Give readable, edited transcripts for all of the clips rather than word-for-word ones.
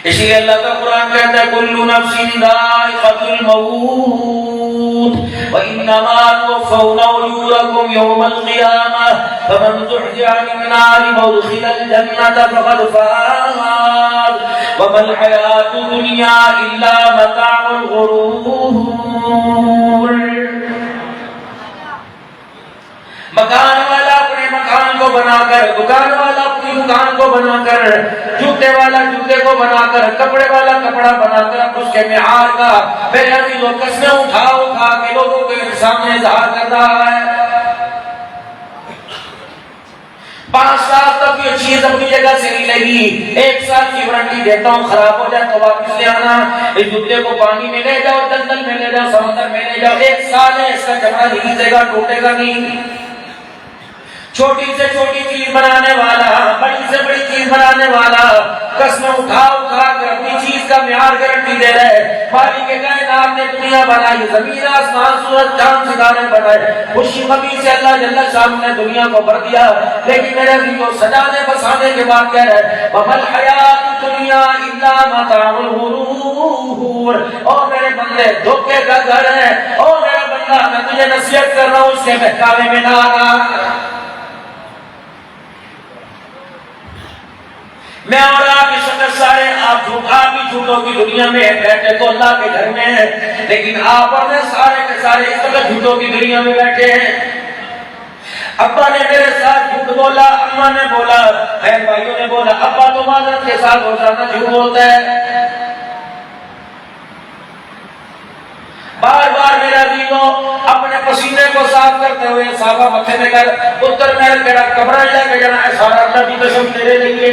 اسی لیے اللہ کا قرآن کہتا ہے کل نفس ذائقۃ الموت وانما توفون اجورکم یوم القیامہ فمن زحزح عن النار وادخل الجنة فقد فاز وما الحیاۃ الدنیا الا متاع الغرور۔ مکان والا اپنے مکان کو بنا کر، دکان والا اپنی دکان کو بنا کر، جوتے والا جوتے کو بنا کر، کپڑے والا کپڑا بنا کر اس کے معیار کا میرے عزیزوں قسمیں اٹھا اٹھا کے لوگوں کے سامنے اظہار کر رہا ہے۔ 5 سال تک یہ چیز اپنی جگہ سے نہیں لگی، 1 سال کی وارنٹی دیتا ہوں، خراب ہو جائے تو واپس لے آنا، اس جوتے کو پانی میں لے جاؤ، جنگل میں لے جاؤ، سمندر میں لے جاؤ، 1 سال ہے، اس کا چمڑا نہیں گھسے گا، ٹوٹے گا نہیں۔ چھوٹی سے چھوٹی چیز بنانے والا، بڑی سے بڑی چیز بنانے والا قسم اٹھا اٹھا کر اپنی چیز کا معیار گارنٹی دے رہے۔ مالک کائنات نے دنیا بنائی، زمین آسمان سورج چاند ستارے بنائے، خوشی غمی سے اللہ جل شانہ نے دنیا کو بھر دیا، لیکن میرے عزیز کو سجانے بسانے کے بعد کہہ رہے وَمَا الْحَيَاةُ الدُّنْيَا إِلَّا مَتَاعُ الْغُرُورِ۔ او میرے بندے دھوکے کا گھر ہے، او میرا بندہ میں تجھے نصیحت کر رہا ہوں اس کے بہکاوے میں نہ آنا۔ میں اور آپ کی شکل سارے آپ بھی جھوٹوں کی دنیا میں بیٹھے تو اللہ کے گھر میں ہیں، لیکن آپ اور میں سارے کے سارے اس وقت جھوٹوں کی دنیا میں بیٹھے ہیں۔ ابا نے میرے ساتھ جھوٹ بولا، اماں نے بولا، بہن بھائیوں نے بولا، ابا تو معذرت کے ساتھ روزانہ جھوٹ بولتا ہے۔ بار بار میرا عزیزوں اپنے پسینے کو صاف کرتے ہوئے صافہ متھے میں کر پتر میرے تیرا کمرہ لے کے جانا ہے، سارا اللہ کی قسم تیرے لیے۔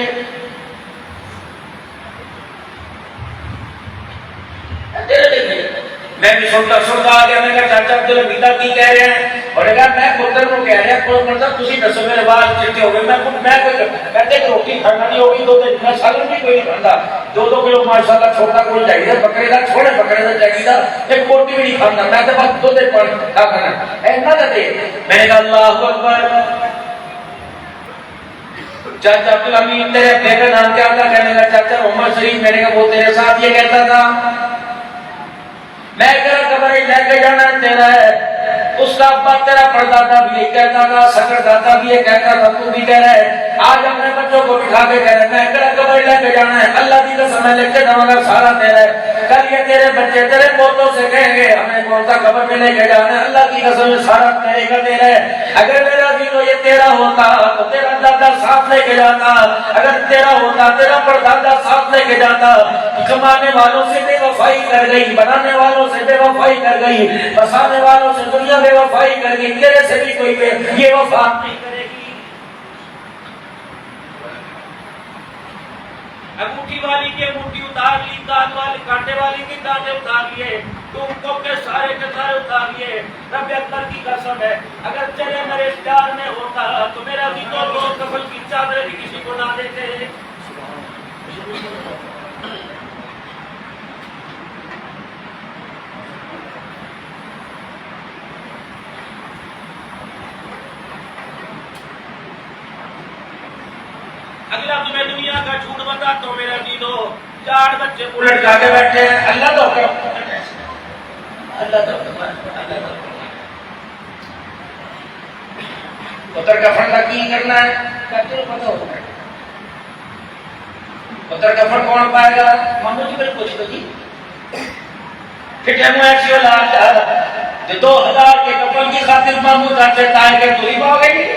میں بھی سنتا آ گیا، میں کہا چاچا عبدالحمید کی کہہ رہے ہیں، اور نے کہا میں پتر کو کہہ رہا ہوں پتر تسی دسو میرے بال چٹے ہو گئے، میں کوئی کہتے کہ روٹی کھانا نہیں ہوگی تو میں سالن بھی کوئی نہیں کھاتا، 2 کلو ماشاءاللہ چھوٹا کوئی چاہیے، بکرے کا چھوڑے بکرے کا چاہیے، ایک روٹی بھی نہیں کھاتا، میں تو بس دودھ پانی کھا کھانا ایسا دے۔ میں نے کہا اللہ اکبر۔ چاچا عبدالحمید تیرے ابے کا نام کیا تھا؟ کہنے کا چاچا محمد شریف۔ میں نے کہا وہ تیرے ساتھ یہ کہتا تھا؟ میں کہا قبر لے کے جانا تیرا ہے، اس کا ابا تیرا پردادا بھی یہ کہتا تھا، سکر دادا بھی یہ کہتا تھا، تو بھی کہہ رہا ہے۔ آج اپنے بچوں کو بٹھا کے کہہ رہا ہے میں کہا قبر لے کے جانا ہے، اللہ کی قسم میں لے کے جاؤں گا، سارا تیرا ہے۔ کل یہ تیرے بچے تیرے پوتوں سے کہیں گے ہمیں کون سا قبر میں لے کے جانا ہے، اللہ کی قسم میں سارا تیرے کا تیرا ہے۔ اگر میرا دینو یہ تیرا ہوتا تو تیرا دادا ساتھ لے کے جاتا، اگر تیرا ہوتا تیرا پردادا ساتھ لے کے جاتا۔ کمانے والوں سے بے وفائی کر گئی، بنانے والوں سے بے وفائی کر گئی، بسانے والوں سے دنیا بے وفائی کر گئی، تیرے سے بھی کوئی یہ وفا نہیں کرے گی۔ انگوٹھی والی کی انگوٹھی اتار لی، دانت والی کانٹے والی کی کانٹے اتار لیے، تم کو کے سارے اتار لیے۔ رب اکبر کی قسم ہے اگر تیرے میرے اختیار میں ہوتا تو میرا بھی تو لوگ کفن کی چادر بھی کسی کو نہ دیتے۔ اگلا تمہیں دنیا کا جھوٹ بتاتا ہوں میرا جیدو، 4 بچے الٹ کھا کے بیٹھے ہیں، اللہ تو پتر کا فن کی کرنا ہے، پتہ ہوتا ہے پتر کا فن کون پائے گا؟ مامو جی میرے پوچھ دو جی پھٹے منہ ایسی اولاد جو 2000 کے کپل کی خاطر مامو چاچے تائے کے تو ہی پاؤ گئی۔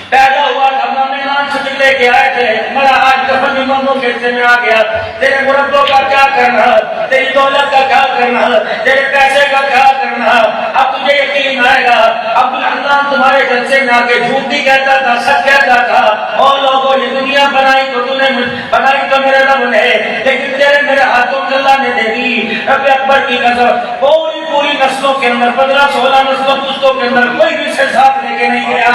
پیدا ہوا تھا میدان سے لے کے آئے تھے، مرا آج کفن ماموں کے حصے میں آ گیا۔ تیرے مربوں کا کیا کرنا، تیری دولت کا کیا کرنا، تیرے پیسے کا کیا کرنا؟ اب تجھے یقین آئے گا عبدالحنان تمہارے جلسے میں آ کے جھوٹ نہیں کہتا تھا، سچ کہتا تھا۔ اور لوگوں یہ دنیا بنائی تو تو نے بنائی تو میرے رب نے، لیکن تیرے میرے ہاتھوں میں اللہ نے دے دی۔ رب اکبر کی قسم پوری نسلوں کے اندر 15-16 نسلوں پشتوں کے اندر کوئی بھی سے ساتھ لے کے نہیں گیا۔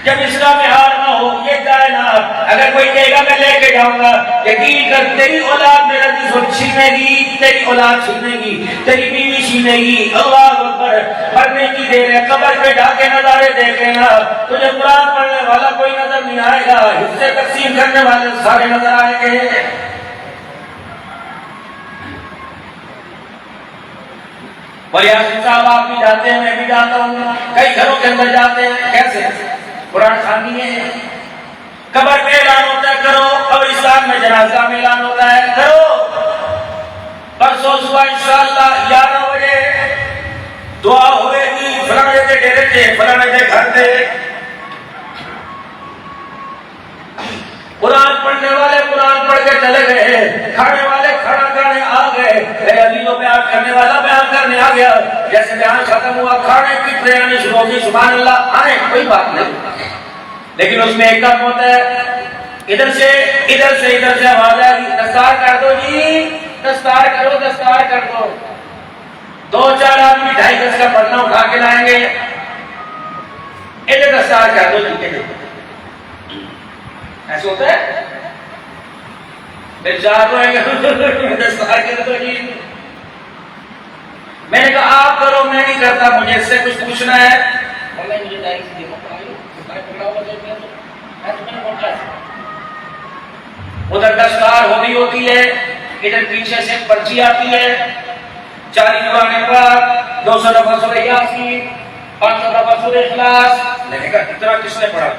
جب اسلام ہار نہ ہو یہ کائنات اگر کوئی کہے گا میں لے کے جاؤں گا، یقین کر تیری اولاد میرا جسم چھینے گی، تیری اولاد چھینے گی، تیری بیوی چھینے گی۔ اللہ اکبر، مرنے کی دیر ہے، قبر پہ جا کے نظارے دیکھ لینا، تجھے قرآن پڑھنے والا کوئی نظر نہیں آئے گا، حصے تقسیم کرنے والے سارے نظر آئیں گے۔ اور یاسین صاحب آپ بھی جاتے ہیں، میں بھی جاتا ہوں، کئی گھروں کے اندر جاتے ہیں، کیسے قرآن خوانی ہے، قبر پہ اعلان ہوتا ہے کرو، قبرستان میں جنازہ میں اعلان ہوتا ہے کرو۔ پرسوں صبح انشاءاللہ 11 بجے دعا ہوئے گی، فلانے دے ڈیرے تھے، فلانے دے گھر تھے، قرآن پڑھنے والے قرآن پڑھ کے چلے گئے، کھانے والے کھانا کھانے آ گئے، اے علی و بیان کرنے والا بیان کرنے آ گیا، جیسے بیان ختم ہوا کھانے کی تیاری شروع ہوگی، سبحان اللہ آنے کوئی بات نہیں، لیکن اس میں ایک کام ہوتا ہے، ادھر سے آواز آئے گی دستار کر دو جی، دستار کرو، دستار کر دو، 2-4 آدمی 2.5 گز کا پڑھنا اٹھا کے لائیں گے، ادھر دستار کر دو جی، ایسے ہوتا ہے، پھر چار ہوئے گا دستار کر دو جی، میں نے کہا آپ کرو میں نہیں کرتا، مجھے اس سے کچھ پوچھنا ہے، مجھے ادھر دستار ہوتی ہے، ادھر پیچھے سے پرچی آتی ہے، 40 قرآن پاک، 200 دفعہ سورہ یاسین، 500 دفعہ سورہ اخلاص، میں نے کہا اتنا کس نے پڑھا؟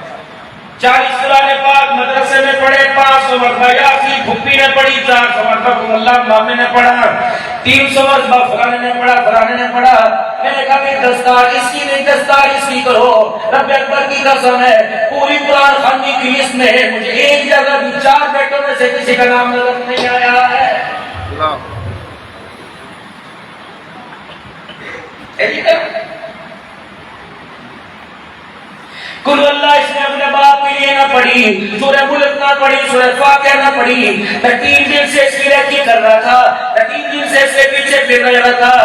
40 قرآن پاک مدرسے میں پڑھے، 500 مرتبہ یاسین پھپھی نے پڑھی، 400 مرتبہ اللہ مامے نے پڑھا، 300 مرتبہ فلانے نے پڑھا، فلانے نے پڑھا، میں نے کہا کہ دستار اس کی نہیں، دستار اس کی کرو، رب اکبر کی قسم ہے پوری قرآن خوانی کی لسٹ میں ہے، مجھے ایک جگہ بھی 4 بیٹوں میں سے کسی کا نام نظر نہیں آیا ہے۔ کل اللہ اس نے اپنے باپ کے لیے نہ پڑھی، سورہ ملک نہ پڑھی، سورہ فاتحہ نہ پڑھی، 3 دن سے اس کی رہتی کر رہا تھا، 3 دن سے اس کے پیچھے پھر رہا تھا،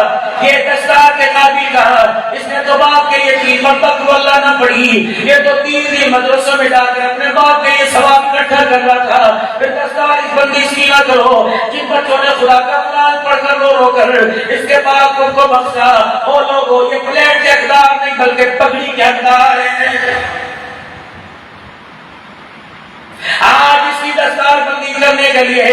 یہ دستار کے قابل کہا، اس نے تو باپ کے لیے 3 مرتبہ کل اللہ نہ پڑھی، یہ تو 3 دن مدرسوں میں جا کر اپنے باپ کے لیے ثواب اکٹھا کر رہا تھا، پھر دستار اس بندی سی نہ کرو، جن بچوں نے خدا کا قرآن پڑھ کر رو رو کر اس کے باپ کو بخشا، وہ لوگوں یہ پلیٹ کے حقدار نہیں بلکہ پگڑی کے حقدار ہیں۔ آج اس کی دستار بندی کرنے کے لیے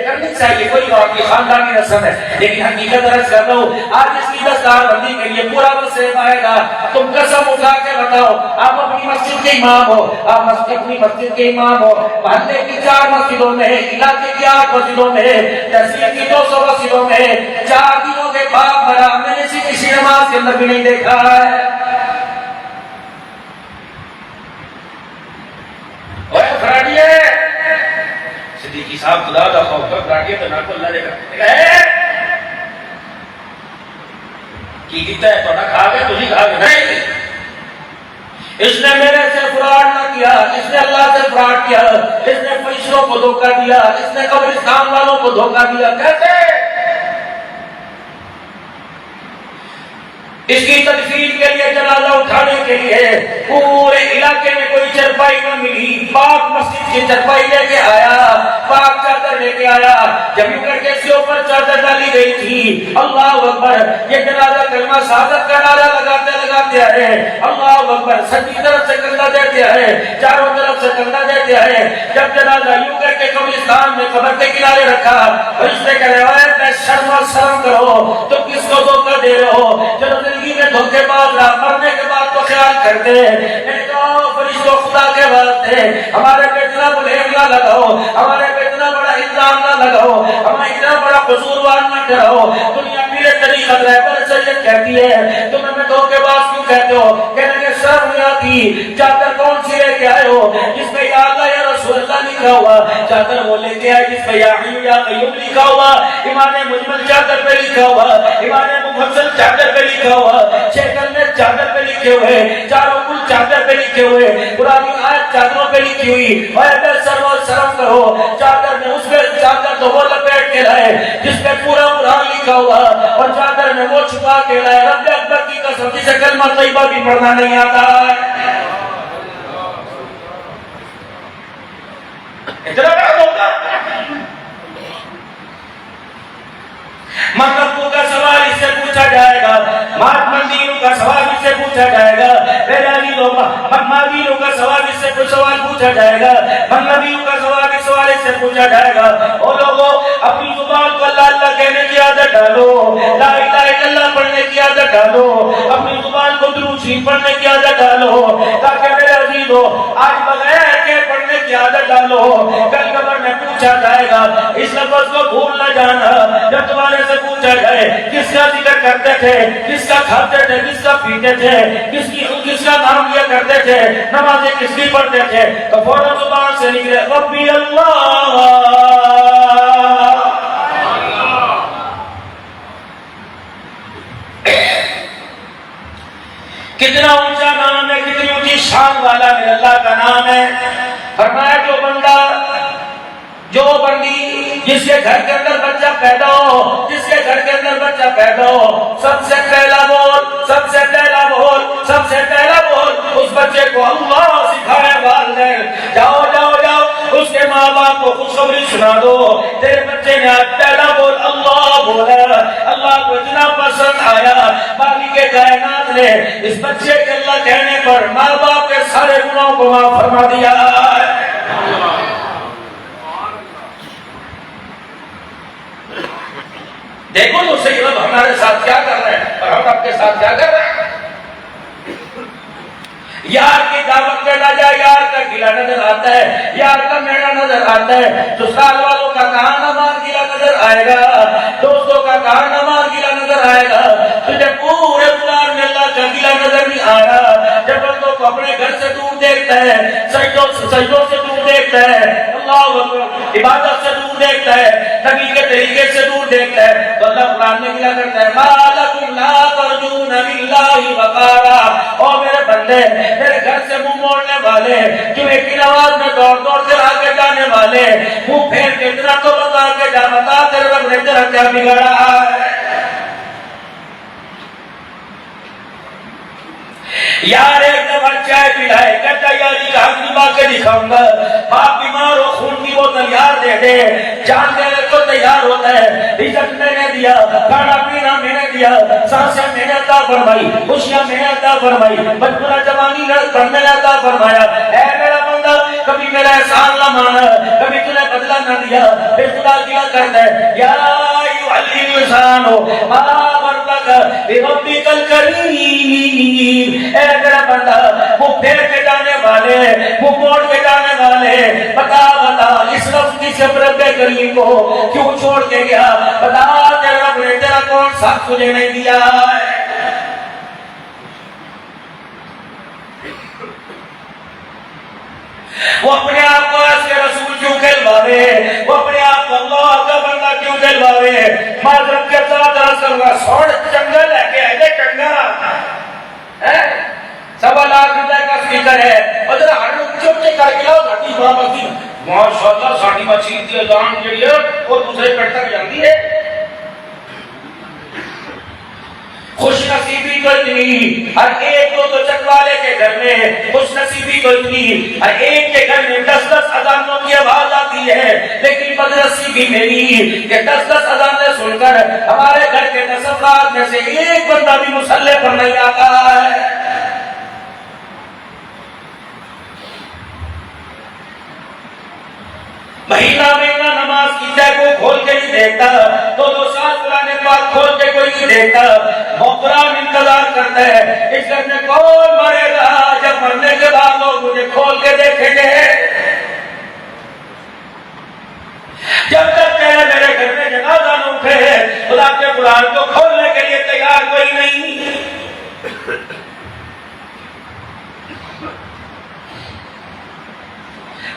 کرنی چاہیے، کوئی بات نہیں، خاندانی رسم ہے، لیکن حقیقت عرض کر رہا ہوں آج اس کی دستار بندی کے لیے پورا مسئلہ آئے گا، تم قسم اٹھا کے بتاؤ، آپ اپنی مسجد کے امام ہو، آپ اپنی مسجد کے امام ہو، محلے کی 4 مسجدوں میں، علاقے کی 8 مسجدوں میں، تحصیل کی 200 مسجدوں میں 4 دنوں کے بعد مرا، میں نے کسی نماز کے اندر بھی نہیں دیکھا ہے۔ صدیقی صاحب خدا دا خوف کر راگے تو نہ کو اللہ دے گا کی کیتا ہے تو نہ کھا گئے تجھے کھا گئے نہیں، اس نے میرے سے فراڈ نہ کیا، اس نے اللہ سے فراڈ کیا، اس نے فرشتوں کو دھوکہ دیا، اس نے قبرستان والوں کو دھوکہ دیا، کیسے؟ اس کی تدفین کے لیے جنازہ اٹھانے کے لیے پورے علاقے میں کوئی چرپائی نہ ملی، پاک مسجد کی چرپائی لے کے آیا، پاک چادر لے کے آیا، جب یوں کر کے اس کے اوپر چادر ڈالی گئی تھی، اللہ اکبر، یہ جنازہ کلمہ شہادت کا نعرہ لگاتے لگاتے آئے، اللہ اکبر، سچی طرف سے کندھا دیتے آئے، چاروں طرف سے کندھا دیتے آئے، جب جنازہ یوں کر کے قبرستان میں قبر کے کنارے رکھا، فرشتے کہہ رہے ہیں میں شرم و شرم کرو، تم کس کو دھوکہ دے رہے ہو؟ چلو زندگی میں دھوکے باز رہا، مرنے کے بعد تو خیال کرتے ہیں، فرشتوں خدا کے واسطے ہمارے پہ اتنا بلیگ نہ لگاؤ، ہمارے پہ اتنا بڑا الزام نہ لگاؤ، ہمیں اتنا بڑا قصوروار نہ ٹھہراؤ، دنیا میرے طریقت رہبر شریعت کہتی ہے تم ہمیں دھوکے باز کیوں کہتے ہو؟ کہنے کے شرم نہیں آتی؟ چادر کون سی لے کے آئے ہو جس پہ یا اللہ یا رسول اللہ لکھا ہوا؟ چادر وہ لے کے آئے جس پہ یا حی یا قیوم لکھا ہوا، ایمان مجمل چادر پہ لکھا ہوا، ایمان مفصل چادر پہ لکھا ہوا، شیطان میں چادر پہ لکھے ہوئے، چاروں کل چادر پہ لکھے ہوئے، قرآن کی آیت چادروں پہ لکھی ہوئی، اور اگر سر و شرم کرو، چادر میں اس پہ چادر تو وہ لپیٹ کے لائے جس پہ پورا قرآن لکھا ہوا، اور چادر میں وہ چھپا کے لائے، رب اکبر کی قسم جسے کلمہ طیبہ بھی پڑھنا نہیں آتا ہے۔ من دینوں کا سوال اس سے پوچھا جائے گا، میرے عزیزو من دینوں کا سوال اس سے سوال پوچھا جائے گا، من نبیوں کا سوال اس سوال سے پوچھا جائے گا۔ اور لوگوں اپنی زبان کو اللہ اللہ کہنے کی عادت ڈالو، لا الہ الا اللہ پڑھنے کی عادت ڈالو، اپنی زبان کو درود شریف پڑھنے کی عادت ڈالو، تاکہ میرے عزیزو آج بغیر کے پڑھنے کی عادت ڈالو، کل قبر میں پوچھا جائے گا۔ اس لفظ کو بھول نہ جانا، جب تمہارے سے پوچھا جائے کس کا ذکر کرتے تھے، کس کا کھاتے تھے، کس کا پیتے تھے، کس کا نام لیا کرتے تھے، نمازیں کس کی پڑھتے تھے، تو فوراً زبان سے نکلے ربی اللہ۔ کتنا اونچا نام ہے، کتنی اونچی شان والا میرے اللہ کا نام ہے۔ فرمایا جو بندہ، جو بندی جس کے گھر کے اندر بچہ پیدا ہو، جس کے گھر کے اندر بچہ پیدا ہو، سب سے پہلا بول، سب سے پہلا بول، سب سے پہلا بول اس بچے کو اللہ سکھائے والدین، جاؤ جاؤ جاؤ اس کے ماں باپ کو خوشخبری سنا دو، تیرے بچے نے آج پہلا بول اللہ بولا، اللہ کو اتنا پسند آیا مالک کائنات نے اس بچے کے اللہ کہنے پر ماں باپ کے سارے گناہوں کو معاف فرما دیا۔ دیکھو تو صحیح رب ہمارے ساتھ کیا کر رہے ہیں اور ہم آپ کے ساتھ کیا کر رہے ہیں۔ یار کی دعوت پہ نہ جائے، یار کا گلا نظر آتا ہے، یار کا میڑا نظر آتا ہے، سسرال والوں کا کہاں نماز گلا نظر آئے گا، دوستوں کا کہاں نماز گلا نظر آئے گا، تجھے پورے قرآن میں اللہ کا گلا نظر نہیں آ رہا۔ جب بندوں کو اپنے گھر سے دور دیکھتا ہے، سجدوں سے دور دیکھتا ہے، اللہ اکبر، عبادت سے دور دیکھتا ہے، نبی کے طریقے سے دور دیکھتا ہے، تو اللہ قرآن میں گلا کرتا ہے ما لکم لا ترجون للہ وقارا۔ اور میرے بندے، میرے گھر سے منہ موڑنے والے، جمعے کی نماز میں دوڑ دوڑ سے آگے جانے والے، منہ پھیر کے اتنا تو بتا کے جا، بتا تیرے رب نے تیرا کیا بگاڑا ہے۔ یار ایک دفعہ چائے پلائے، کہتا یاری کا حق نبھا کے دکھاؤں گا، باپ بیمار ہو خون کی بوتل یار دے دے، جان دینے کو تیار ہوتا ہے، عزت میں نے دیا، کھانا پینا میں نے دیا، سانسیں میں نے عطا فرمائی، خوشیاں میں نے عطا فرمائی، بچپنا جوانی میں نے عطا فرمایا، اے میرا بندہ کبھی میرا احسان نہ مانا، کبھی تجھے بدلہ نہ دیا، پھر خدا کیا کرتا ہے یا ایھا الانسان ما غرک بربک الکریم۔ اے میرا بندہ منہ پھیر کے جانے والے، منہ موڑ کے جانے والے، بتا بتا اس لفظ کی سے رب کریم کو کیوں چھوڑ کے گیا، بتا تیرے رب نے تیرا کون سا تجھے نہیں دیا ہے۔ وہ اپنے آپ کو اس کے رسول کیوں کہلواوے، وہ اپنے آپ کو اللہ کا بندہ کیوں کہلواوے۔ معذرت کے ساتھ عرض کروں گا، سوڑ چنگا لے کے آئے چنگا 1.25 لاکھ روپے کا سپیکر ہے، اور ذرا ہر چپ سے کر کے لاؤ گھٹی بڑا مستی ماشاءاللہ ساڑی مچھی دی اذان جڑی ہے وہ دوسرے پیٹ تک جاندی ہے۔ خوش نصیبی تو اتنی، ہر ایک دو چک والے کے گھر میں خوش نصیبی تو اتنی، ہر ایک کے گھر میں 10 اذانوں کی آواز آتی ہے، لیکن بدنصیبی میری کہ 10 اذانیں سن کر ہمارے گھر کے 10 افراد میں سے ایک بندہ بھی مصلی پر نہیں آتا ہے۔ مہینہ نماز کی جائے کوئی کھول کے نہیں دیکھتا، 2 سال قرآن پاک کھول کے کوئی نہیں دیکھتا، قرآن انتظار کرتا ہے اس گھر میں کون مرے گا جب مرنے کے بعد لوگ مجھے کھول کے دیکھیں گے۔ جب تک میرے گھر میں جنازہ نہ اٹھے خدا کے قرآن کو کھولنے کے لیے تیار کوئی نہیں۔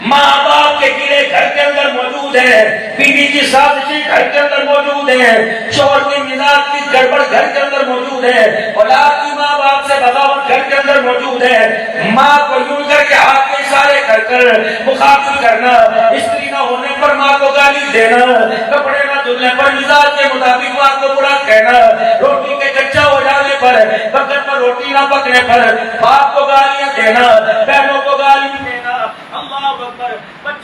ماں باپ کے گلے گھر کے اندر موجود ہے، بیوی کی سازشیں گھر کے اندر موجود ہے، شوہر کی مزاج کی گڑبڑ گھر کے اندر موجود ہے، اولاد کی ماں باپ سے بغاوت گھر کے اندر موجود ہے۔ ماں کو یوں کر کے ہاتھ کے اشارے کر کر مخاطب کرنا، استری نہ ہونے پر ماں کو گالی دینا، کپڑے نہ دھلنے پر مزاج کے مطابق ماں کو برا کہنا، روٹی کے کچا ہو جانے پر، برتن پر روٹی نہ پکنے پر باپ کو گالیاں دینا، بہنوں کو گالی دینا، اللہ اکبر۔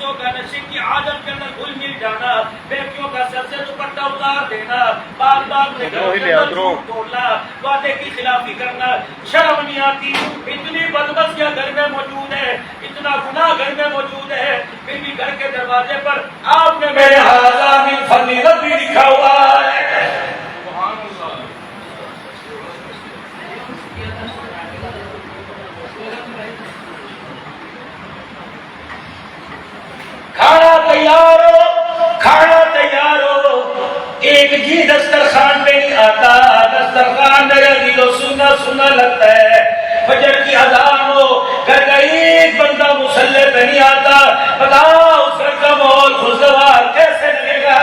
عرصوں کا نشے کی عادت کے اندر گھل مل جانا، بیٹیوں کا سر سے دوپٹہ اتار دینا، بار بار میں توڑنا، وعدے کی خلافی کرنا، شرم نہیں آتی؟ اتنی بدمزیاں گھر میں موجود ہے، اتنا گناہ گھر میں موجود ہے، پھر بھی گھر کے دروازے پر آپ نے میرے ہاذا من فضل ربی لکھا ہوا ہے۔ کھانا تیار ہو، کھانا تیار ہو، ایک جی دسترخوان پہ نہیں آتا، دسترخوان میرے دل و سننا سننا لگتا ہے۔ فجر کی اذان ہو، گھر کا ایک بندہ مصلی پہ نہیں آتا، بتاؤ اس گھر کا ماحول خوشگوار کیسے لگے گا؟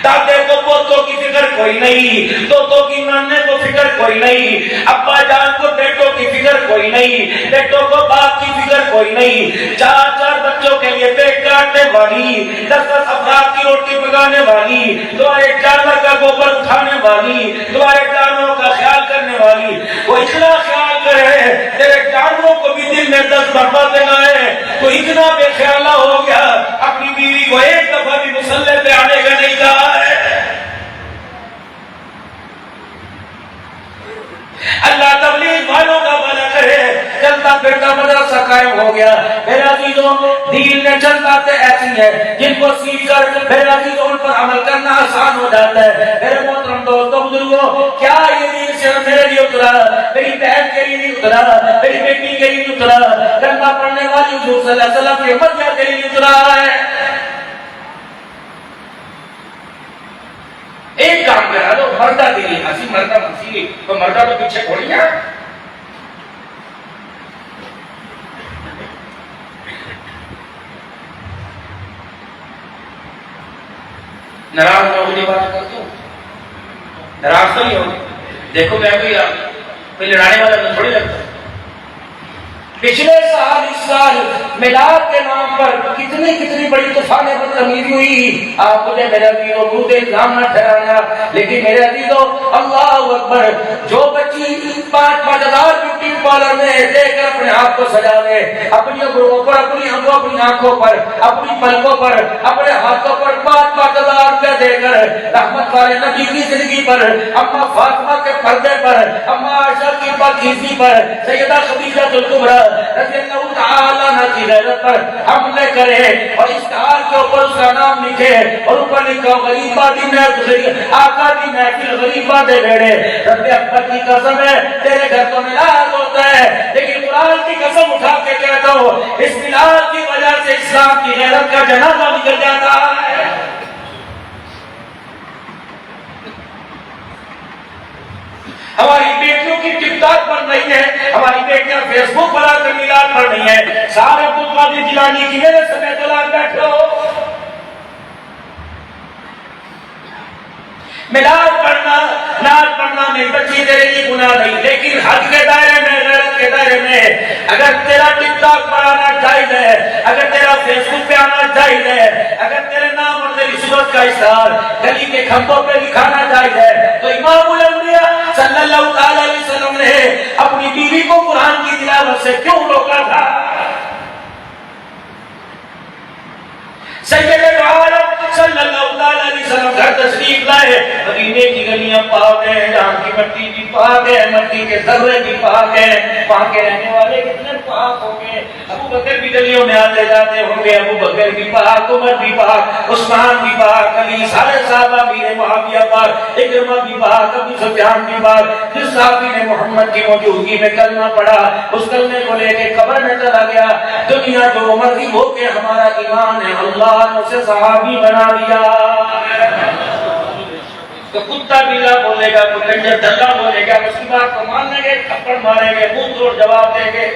دادے کو پوتوں کی فکر کوئی نہیں، توتوں کی نانے کو فکر کوئی نہیں، ابا جان کو بیٹوں کی فکر کوئی نہیں، بیٹوں کو باپ کی فکر کوئی نہیں، چار چار بچوں کے لیے پیٹ کاٹنے والی، 10 افراد کی روٹی پکانے والی، تمہارے جانور کا گوبر اٹھانے والی، تمہارے جانوروں کا خیال کرنے والی، وہ اتنا خیال کرے تیرے جانوروں کو بھی دل میں 10 مرتبہ دینا ہے، تو اتنا بے خیالہ ہو گیا اپنی بیوی کو ایک دفعہ بھی مصلی پہ آنے کا نہیں کہا ہے۔ اللہ تبلیغ والوں کا بھلا کرے، چلتا پھرتا مدرسہ قائم ہو گیا۔ میرے عزیزوں، دین میں چلتا تو ایسی ہے جن کو سیکھ کر میرے عزیزوں ان پر عمل کرنا آسان ہو جاتا ہے۔ میرے محترم دوستوں بزرگوں، کیا یہ دین صرف میرے لیے اترا، میری بہن کے لیے نہیں اترا، میری بیٹی کے لیے نہیں اترا، کلمہ پڑھنے والی حضور صلی اللہ علیہ وسلم کی امت کے لیے اترا ہے؟ ایک کام کرا دو، مردہ دلی ہنسی مردہ ہنسی، تو مردہ تو پیچھے کھوڑی ہے۔ ناراض نہ ہونے بات کرتے ہو، ناراض تو نہیں ہوگی۔ دیکھو میں کوئی لڑانے والا تو تھوڑی لگتا ہے۔ پچھلے سال اس سال میلاد کے نام پر کتنی بڑی طوفانیں بدتمیزی ہوئی۔ آپ مجھے میرے عزیزوں برود الزام نہ ٹھہرانا، لیکن میرے عزیزوں اللہ اکبر، جو بچی 5,000 بیوٹی پارلر میں دے کر اپنے آپ کو سجا لے، اپنی ابروؤں پر، اپنی آنکھوں پر، اپنی پلکوں پر، اپنے ہاتھوں پر 5,000 روپے دے کر رحمت والے نبی کی زندگی پر، اما فاطمہ کے پردے پر، اما عائشہ کی پاکیزگی پر، سیدہ خدیجہ الکبریٰ رضی اللہ تعالیٰ عنہ کی غیرت پر حملے کرے اور اشتہار کے اوپر اس کا نام لکھے اور اوپر لکھا غریبہ دی محفل، آقا دی محفل غریبہ دے بیڑے۔ رب اکبر کی قسم ہے تیرے گھر تو میلاد ہوتا ہے، لیکن قرآن کی قسم اٹھا کے کہتا ہوں اس میلاد کی وجہ سے اسلام کی غیرت کا جنازہ نکل جاتا ہے۔ ہماری بیٹیوں کی ٹک ٹاک بن رہی ہے، ہماری بیٹیاں فیس بک بنا کر میلاد پڑھ رہی ہیں۔ سارے عبد القادر جیلانی کی میرے سمیت اولاد بیٹھو، میلاد پڑھنا نعت پڑھنا میری بچی تیرے لیے گناہ نہیں، لیکن حد کے دائرے میں، غیرت کے دائرے میں اگر تیرا ٹک ٹاک پر آنا جائز ہے، اگر تیرا فیس بک پہ آنا جائز ہے، اگر تیرے نام اور تیری صورت کا اشتہار گلی کے کھمبوں پہ لکھانا جائز ہے، تو امام الانبیاء صلی اللہ تعالی علیہ وسلم نے اپنی بیوی کو قرآن کی تلاوت سے کیوں روکا تھا؟ سید عالم صلی اللہ علیہ وسلم گھر تشریف لائے، مدینے کی گلیاں پاک ہیں، جہاں کی مٹی بھی پاک ہے، مٹی کے ذرے بھی پاک ہیں، وہاں کے رہنے والے کتنے پاک ہوں گے۔ ابو بکر بھی گلیوں میں آتے جاتے ہوں گے، ابو بکر بھی پاک، عمر بھی پاک، عثمان بھی پاک، علی، سارے صحابہ بھی معاویہ پاک، اکرمہ بھی پاک، ابو سفیان بھی پاک۔ جس صحابی نے محمد کی موجودگی میں کلمہ پڑھا، اس کلمے کو لے کے قبر میں چلا گیا، دنیا جو مرضی ہو کے ہمارا ایمان ہے، اللہ نے اسے صحابی بنا دیا۔ تو کتا بیلا بولے گا، کوئی کنجر دھلا بولے گا، اس کی بات کو مان لیں گے، تھپڑ ماریں گے، منہ توڑ جواب دیں گے۔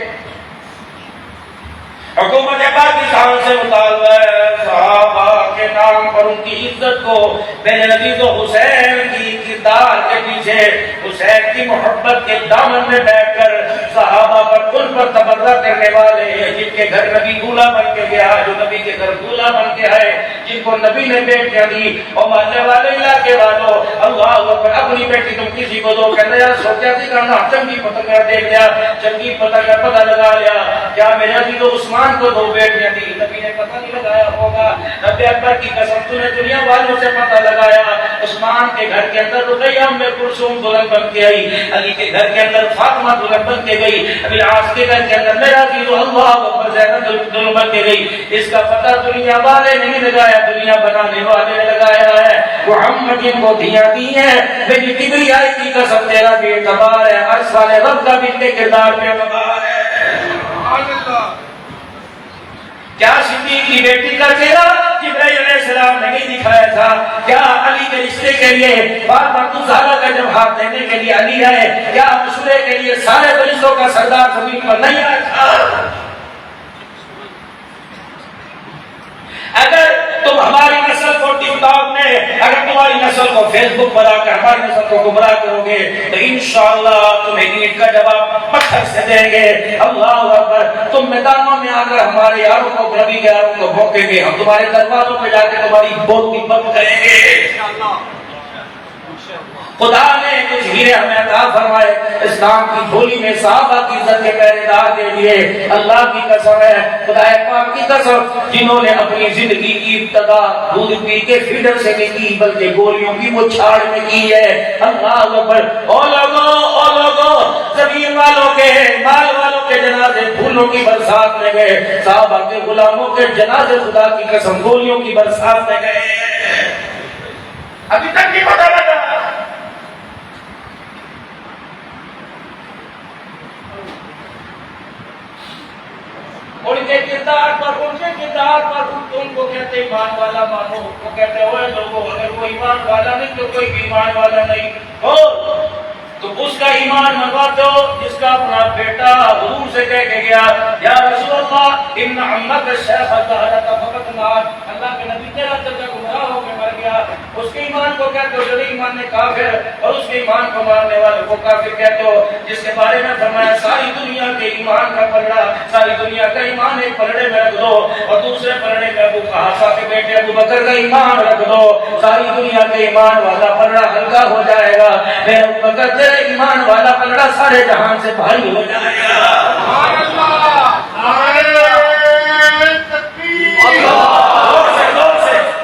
حکومت پاکستان سے مطالبہ ہے صحابہ کے نام احترام اور ان کی عزت کو میرے عزیز و حسین کی کردار کے پیچھے حسین کی محبت کے دامن میں بیٹھ کر صحابہ پر ان پر تبرہ کرنے والے جن کے گھر نبی دولہا بن کے گیا جو نبی کے گھر دولہا بن کے ہے جن کو نبی نے بیٹیاں دی اور ماننے والے علاقے والوں اللہ اکبر اپنی بیٹی تم کسی کو دو کہتے ہیں سوچا تھی کرنا چنگی پتنگا دیکھ لیا چنگی پتنگا پتہ لگا لیا کیا میرے عزیز و عثمان کو دو بیٹیاں دی نبی نے پتہ نہیں لگایا ہوگا نبی اکبر کی قسم تو نے دنیا والوں سے پتہ لگایا عثمان کے گھر کے اندر رقیہ ام کلثوم دلہن بن کے آئی علی کے گھر کے اندر فاطمہ دلہن بن کے گئی ابی العاص کے گھر کے اندر میرا عزیز اللہ اکبر زینب دلہن بن کے گئی اس کا پتہ دنیا والے نہیں لگایا دنیا بنانے والے نے لگایا ہے محمد جن کو دیا دی ہے میری کبریائی کی قسم تیرا بھی اعتبار ہے عرش والے رب کا بھی کے کردار پہ اعتبار ہے کیا صدیق کی بیٹی کا چہرہ جبرائیل علیہ السلام نے نہیں دکھایا تھا کیا علی کے رشتے کے لیے بار بار تو زہرا کا جب ہاتھ دینے کے لیے علی ہے کیا مشورے کے لیے سارے فرشتوں کا سردار زمین پر نہیں آیا تھا اگر تم ہماری نسل کو ٹک ٹاک میں اگر تمہاری نسل کو فیس بک بنا کر ہماری نسل کو گمراہ کرو گے تو انشاءاللہ تمہیں نیٹ کا جواب پتھر سے دیں گے اللہ اکبر تم میدانوں میں آ کر ہمارے یاروں کو نبی کے یاروں کو بھونکیں گے ہم تمہارے دروازوں پہ جا کے تمہاری بولتی بند کریں گے خدا نے کچھ ہیرے ہمیں عطا فرمائے اسلام کی جھولی میں صحابہ کی عزت کے پہرے دار دے دیے اللہ کی قسم ہے خدا پاک کی قسم جنہوں نے اپنی زندگی کی ابتدا دودھ پی کے فیڈر سے نہیں کی بلکہ گولیوں کی وہ چھاڑ میں کی ہے اللہ اکبر او لوگوں زمین والوں کے مال والوں کے جنازے پھولوں کی برسات میں گئے صحابہ کے غلاموں کے جنازے خدا کی قسم گولیوں کی برسات میں گئے ابھی تک نہیں پتہ لگا ان کے کردار پر ان کو کہتے ایمان والا مانو وہ کہتے ہوئے لوگوں اگر وہ ایمان والا نہیں تو کوئی ایمان والا نہیں ہو تو اس کا ایمان منوا دو جس کا اپنا بیٹا حضور سے کہہ کے گیا یا رسول اللہ ان عمک الشیخ حضرت فقط مات اللہ کے نبی تیرا درجہ گمراہ ہو کے مر گیا اس کے ایمان کو کہتے ہو جو ایمان نے کافر اور اس کے ایمان کو ماننے والے کو کافر کہتے ہو جس کے بارے میں فرمایا ساری دنیا کے ایمان کا پلڑا ساری دنیا کا ایمان ایک پلڑے میں رکھ دو اور دوسرے پلڑے میں ابو قحافہ کے بیٹے ابو بکر کا ایمان رکھ دو ساری دنیا کے ایمان والا پلڑا ہلکا ہو جائے گا میں ابو بکر ایمان والا پلڑا سارے جہان سے بھاری ہو جائے گا سبحان اللہ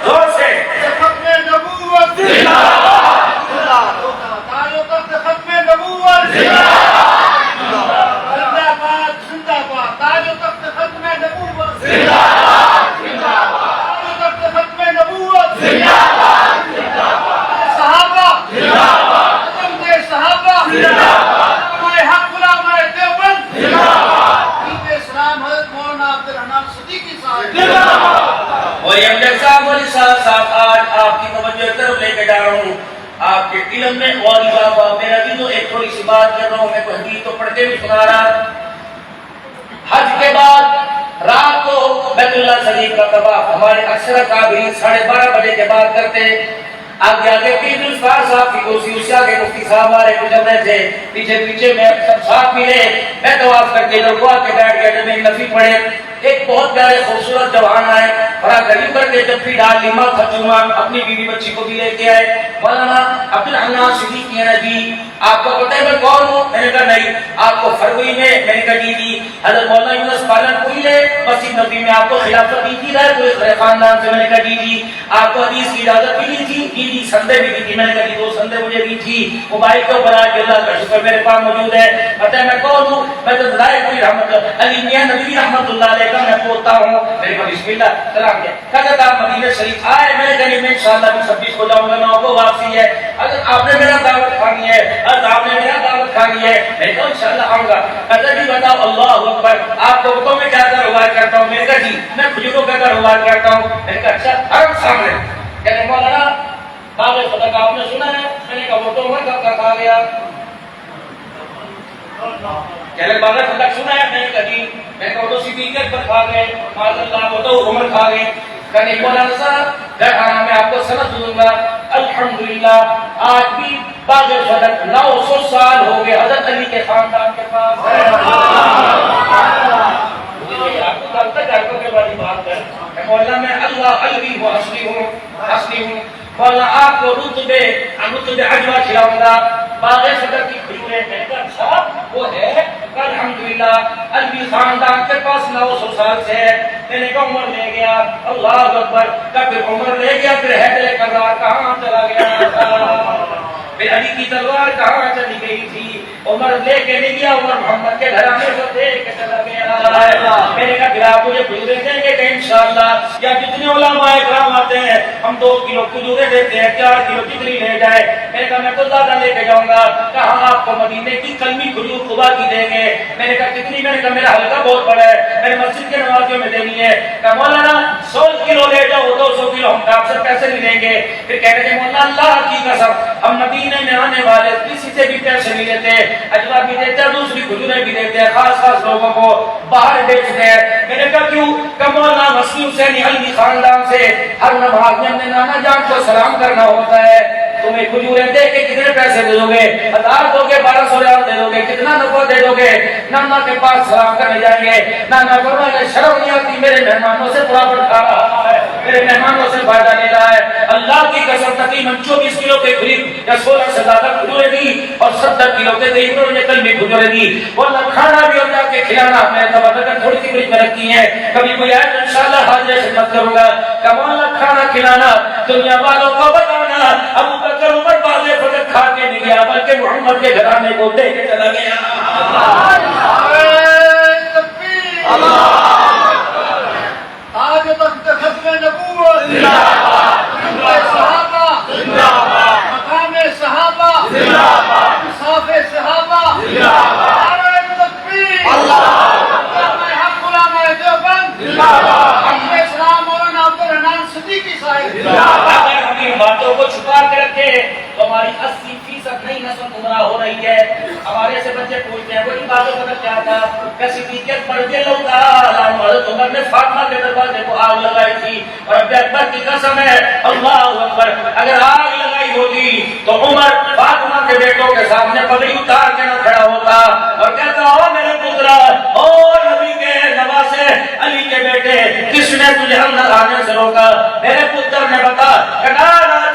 زور سے ختم نبوت زندہ باد ختم نبوت زندہ باد زندہ باد تاج و تخت ختم نبوت زندہ باد تاج و تخت ختم نبوت زندہ باد صحابہ زندہ باد صحابہ علماء حق علماء دیوبند حضرت اسلام حضرت مولانا عبد الرحمن صدیقی صاحب اور یہ امجد صاحب علی صاحب آج آپ کی توجہ طرف لے کے جا رہا ہوں آپ کے علم میں اور اضافہ میرا بھی تو ایک تھوڑی سی بات کر رہا ہوں میں کوئی حدیث تو پڑھ کے بھی سنا رہا حج کے بعد رات کو بیت اللہ شریف کا طواف ہمارے اکثر کابرین 12:30 بجے کے بعد کرتے آگے آگے پیر الفار صاحب کی کرسی اس آگے مفتی صاحب آ رہے گزرنے سے پیچھے میں سب ساتھ ملے میں طواف کر کے رکوع کے بیٹھ گیا جب ایک نفی پڑھے ایک بہت پیارے خوبصورت جوان آئے بڑا غریب کر کے جب بھی ڈال لیما خچوما اپنی بیوی بچی کو بھی لے کے آئے مولانا عبد الرحمن صدیقی ہیں جی آپ کو پتہ ہے میں کون ہوں میں نے کہا نہیں آپ کو فروری میں نے کہا جی حضرت مولانا یونس پالن کوئی نے مسجد نبی میں آپ کو خلافت دی تھی رہے کوئی خاندان سے میں نے کہا جی آپ کو حدیث کی اجازت بھی دی تھی جی سندے بھی دی تھی میں نے کہا 2 سندے مجھے دی تھی موبائل کے اوپر آج اللہ کا شکر میرے پاس موجود ہے پتہ ہے میں کون ہوں میں تو ذرائع کوئی رحمت علی میاں نبی رحمت اللہ علیہ کا میں پوتا ہوں میرے کو بسم اللہ سلام کیا کہتا آپ مدینہ شریف آئے میں نے کہا میں انشاءاللہ 26 کو جاؤں گا 9 کو واپسی ہے اگر آپ نے میرا دعوت کھانی ہے اگر آپ نے میرا دعوت کھانی ہے میں تو انشاءاللہ آؤں گا کہتا جی بتاؤ اللہ اکبر آپ کو بتاؤ میں کیا کاروبار کرتا ہوں میں نے کہا جی میں کھجوروں کا کاروبار کرتا ہوں میں نے کہا اچھا حرم سامنے کہتے مولانا باغ فتح آپ نے سنا ہے میں نے کہا وہ تو عمر کا کھا گیا کہنے باغ فتح سنا ہے میں نے کہا جی میں نے کہا وہ تو صدیق اکبر کھا گئے معاذ اللہ وہ تو عمر کھا گئے کہنے مولانا صاحب گھر آنا میں آپ کو سند دوں گا. الحمدللہ آج بھی باغ صدق 900 سال ہو گئے حضرت علی کے خاندان کے پاس. مولانا میں اللہ علوی ہوں اصلی ہوں. مولانا آپ کو رتبے عجوہ کھلاؤں گا. باغ صدر کی کھجوریں میں اچھا وہ ہے. الحمدللہ علوی خاندان کے پاس 900 سال سے ہے. میں نے کہا عمر لے گیا. اللہ اکبر. پھر عمر لے گیا. پھر حیدر کرار کہاں چلا گیا؟ پھر علی کی تلوار کہاں چلی گئی تھی؟ عمر لے کے نہیں گیا. عمر محمد کے گھرانے کو دیکھ کے چلا گیا. میں نے کہا پھر آپ مجھے کھجوریں دیں گے کہ انشاءاللہ یا جتنے علماء اکرام آتے ہیں ہم 2 کلو کھجوریں دیتے ہیں 4 کلو جتنی لے جائے. میں نے کہا میں تو زیادہ لے کے جاؤں گا. کہاں آپ کو مدینے کی کلمی کھجور قبا کی دیں گے. میں نے کہا کتنی؟ میں نے کہا میرا حلقہ بہت بڑا ہے میں نے مسجد کے نمازیوں میں دینی ہے. کہا مولانا 100 کلو لے جاؤ 200 کلو ہم آپ سے پیسے نہیں لیں گے. پھر کہتے ہیں مولانا اللہ کی قسم ہم مدینے میں آنے والے کسی سے بھی پیسے نہیں لیتے. اجوا بھی دیتے ہیں دوسری کھجوریں بھی دیتے ہیں خاص لوگوں کو باہر بیچتے ہیں. میں نے کہا کیوں؟ کہ مولانا مسیح حسین علوی خاندان سے ہر نماز میں اپنے نانا جان کو سلام کرنا ہوتا ہے. تمہیں کھجوریں دے کے کتنے پیسے دے دو گے؟ 1000 دو گے 1200 ریال دے دو گے کتنا نفع دے دو گے؟ نانا کے پاس سلام کرنے جائیں گے. نانا فرمایا شرم نہیں آتی میرے مہمانوں سے برابر کھا رہا ہے میرے مہمانوں سے فائدہ لے رہا ہے. اللہ کی قسم تقریباً 24 کلو کے قریب یا 16 سے زیادہ کھجوریں دی اور 70 کلو کے قریب انہوں نے کلمی کھجوریں دی. ورنہ کھانا بھی ہوتا کے کھلانا میں توجہ تھوڑی سی فریج میں رکھی ہے. کبھی کوئی آئے تو انشاءاللہ حاضر خدمت کروں گا. کمانا کھانا کھلانا دنیا والوں کو بتانا. ابو بکر عمر والے فقط کھا کے نہیں گیا بلکہ محمد کے گھرانے کو دے کے چلا گیا. آج تک ختم نبوت صحابہ مقام صحابہ انصاف صحابہ تکبیر حق غلام دیوبند اسلام مولانا عبدالرحمن صدیقی صاحب. اگر ہم ان باتوں کو چھپا کے رکھے تو ہماری 80% نئی نسل گمراہ ہو رہی ہے. ہمارے سے بچے پوچھتے ہیں وہی باتوں کا کیا تھا کہ صدیقیت پڑھ کے لوگ حضرت عمر نے فاطمہ کے دروازے کو آگ لگائی تھی اور اب اکبر کی قسم ہے اللہ اکبر اگر آگ لگائی ہوتی تو عمر فاطمہ کے بیٹوں کے سامنے پگڑی اتار کے نہ کھڑا ہوتا اور کہتا او میرے پترا اور نبی کے نواسے علی کے بیٹے کس نے تجھے اندر آنے سے روکا؟ میرے پتر نے بتا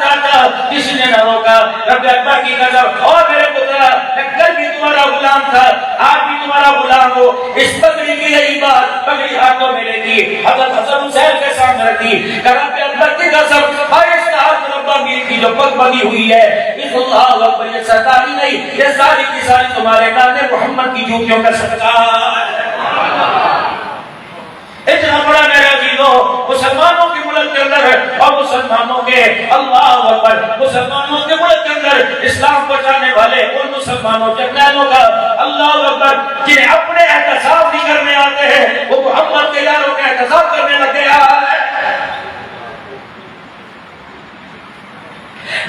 چاچا کسی نے نہ روکا. رب اکبر کی قسم اور میرے پترا کل بھی تمہارا غلام تھا آج بھی تمہارا غلام ہو. اس پگڑی کی یہی بات پگڑی ہاتھوں میں لے کی حضرت حسن حسین کے سامنے رکھی. رب اکبر کی قسم اس ہاتھ ربا میر کی جو پگ بندی ہوئی ہے اس اللہ اکبر یہ سرداری نہیں یہ ساری کی ساری تمہارے نانے محمد کی جوتیوں کا صدقہ ہے. اتنا بڑا میرے عزیزوں مسلمانوں کے ملک کے اندر اور مسلمانوں کے اللہ اکبر مسلمانوں کے ملک کے اندر اسلام بچانے والے ان مسلمانوں جرنیلوں کا اللہ اکبر جنہیں اپنے احتساب نہیں کرنے آتے ہیں وہ محمد کے یاروں کے احتساب کرنے لگ گیا ہے.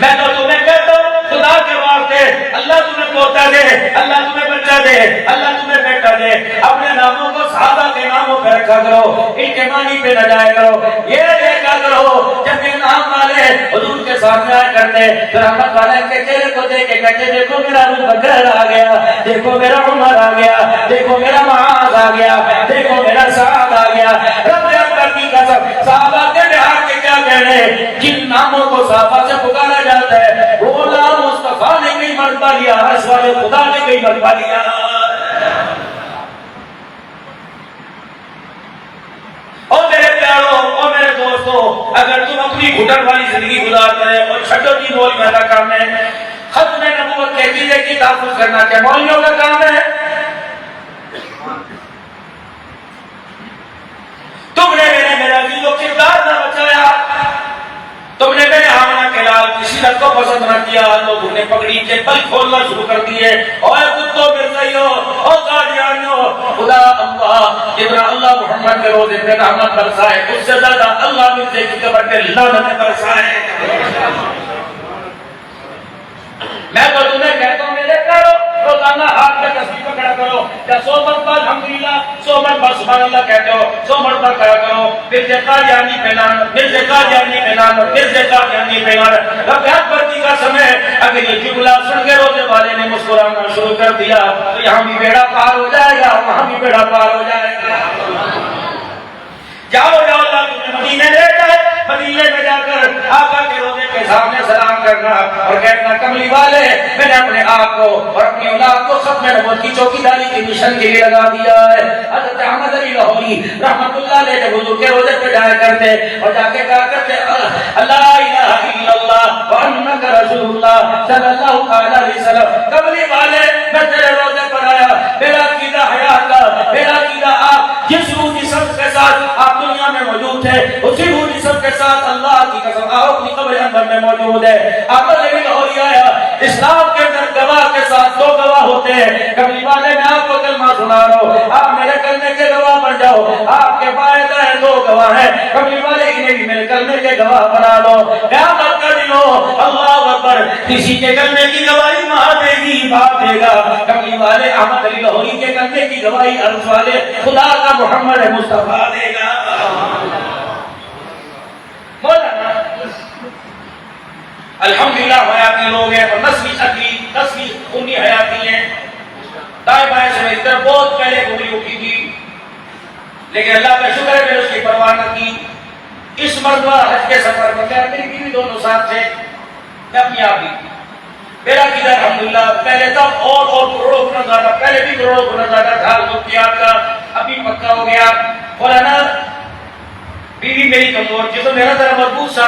میں تو تمہیں کہتا ہوں خدا کے واسطے اللہ تمہیں پوتا دے اللہ تمہیں بچہ دے اللہ تمہیں بیٹا دے اپنے ناموں کو صحابہ کے ناموں پہ رکھا کرو ان کے معنی پہ نہ جایا کرو. یہ دیکھا کرو جب یہ نام والے حضور کے سامنے آیا کرتے تو رحمت والے کے چہرے کو دیکھ کے کہتے دیکھو میرا ابو بکر آ گیا دیکھو میرا عمر آ گیا دیکھو میرا معاذ آ گیا دیکھو میرا سعد آ گیا. رب اکبر کی قسم صحابہ کے بہار کے کیا کہنے جن ناموں کو صحابہ سے پکارا جاتا ہے وہ نام مصطفیٰ نے کئی مرتبہ لیا عرش والے خدا نے کئی مرتبہ لیا. اور میرے پیاروں اور میرے دوستوں اگر تم اپنی گھٹن والی زندگی گزار کرے اور چھٹو کی مول میرا کام ہے ختم نبوت کے عقیدے کی تحفظ کرنا کیا مولویوں کا کام ہے؟ تم نے میرے عزیزوں کردار نہ بچایا تم نے میرے آمنہ کے لال کسی رت کو پسند نہ کیا لوگوں نے پگڑی کے پل کھولنا شروع کر دیے اور کتوں مرزائیوں اور قادیانیوں خدا اللہ جتنا اللہ محمد کے روزے پہ رحمت برسائے اس سے زیادہ اللہ مرزے کی قبر پہ لعنت برسائے. میں تو تمہیں کہتا ہوں میرے کرو روزانہ ہاتھ میں تسبیح پکڑا کرو یا 100 مرتبہ الحمدللہ 100 مرتبہ سبحان اللہ کہتے ہو 100 مرتبہ کہا کرو مرزا قادیانی پہ لعنت، مرزا قادیانی پہ لعنت، مرزا قادیانی پہ لعنت۔ رکعت بھرتی کا سمے اگر یہ جملہ سن کے روزے والے نے مسکرانا شروع کر دیا تو یہاں بھی بیڑا پار ہو جائے گا، وہاں بھی بیڑا پار ہو جائے گا۔ جاؤ جاؤ اللہ تمہیں مدینے لے جائے، مدینے میں جا کر آقا کے روزے کے سامنے سلام کرنا اور کہنا کملی والے میں نے اپنے آپ کو اور اپنی اولاد کو ختم نبوت کی چوکیداری کی مشن کے لیے لگا دیا ہے۔ حضرت احمد علی لاہوری رحمت اللہ علیہ جب حضور کے روزے پہ جایا کرتے اور جا کے کہا کرتے لا الہ الا اللہ وانک رسول اللہ صلی اللہ علیہ وسلم، کملی والے میں تیرے روزے پر آیا، میرا عقیدہ حیات کا، میرا عقیدہ آپ جس روح جسم کے ساتھ آپ دنیا میں موجود تھے اسی روح جسم کے ساتھ اللہ کی قسم آپ اپنی قبر اندر میں موجود ہے۔ آپ نے لاہوری آیا، اسلام کے اندر گواہ کے ساتھ دو گواہ ہوتے ہیں، کملی والے میں آپ کو کلمہ سنا رہا ہوں، آپ میرے کلمے کے گواہ بن جاؤ، آپ کے بائیں دائیں دو گواہ ہیں، کملی والے انہیں بھی میرے کلمے کے گواہ بنا لو۔ قیامت کا دن ہو، اللہ اکبر، کسی کے کلمے کی گواہی ماں دے گی، باپ دے گا، کملی والے احمد علی لاہوری کے کلمے کی گواہی عرض والے خدا کا محمد مصطفیٰ دے گا۔ مولانا الحمدللہ حیاتی لوگ ہیں اور نسلی خونی حیاتی ہیں، دائیں بائیں سے میری طرف بہت پہلے گولی اٹھی تھی لیکن اللہ کا شکر ہے میں نے اس کی پرواہ نہ کی۔ اس مرتبہ حج کے سفر میں میری بیوی دونوں ساتھ تھے، میں اپنی آپ بھی میرا عقیدہ الحمدللہ پہلے تب اور کروڑوں گنا زیادہ، پہلے بھی کروڑوں گنا زیادہ تھا مفتیات کا، ابھی پکا ہو گیا۔ مولانا بیوی میری کمزور، جسم میرا ذرا مضبوط سا،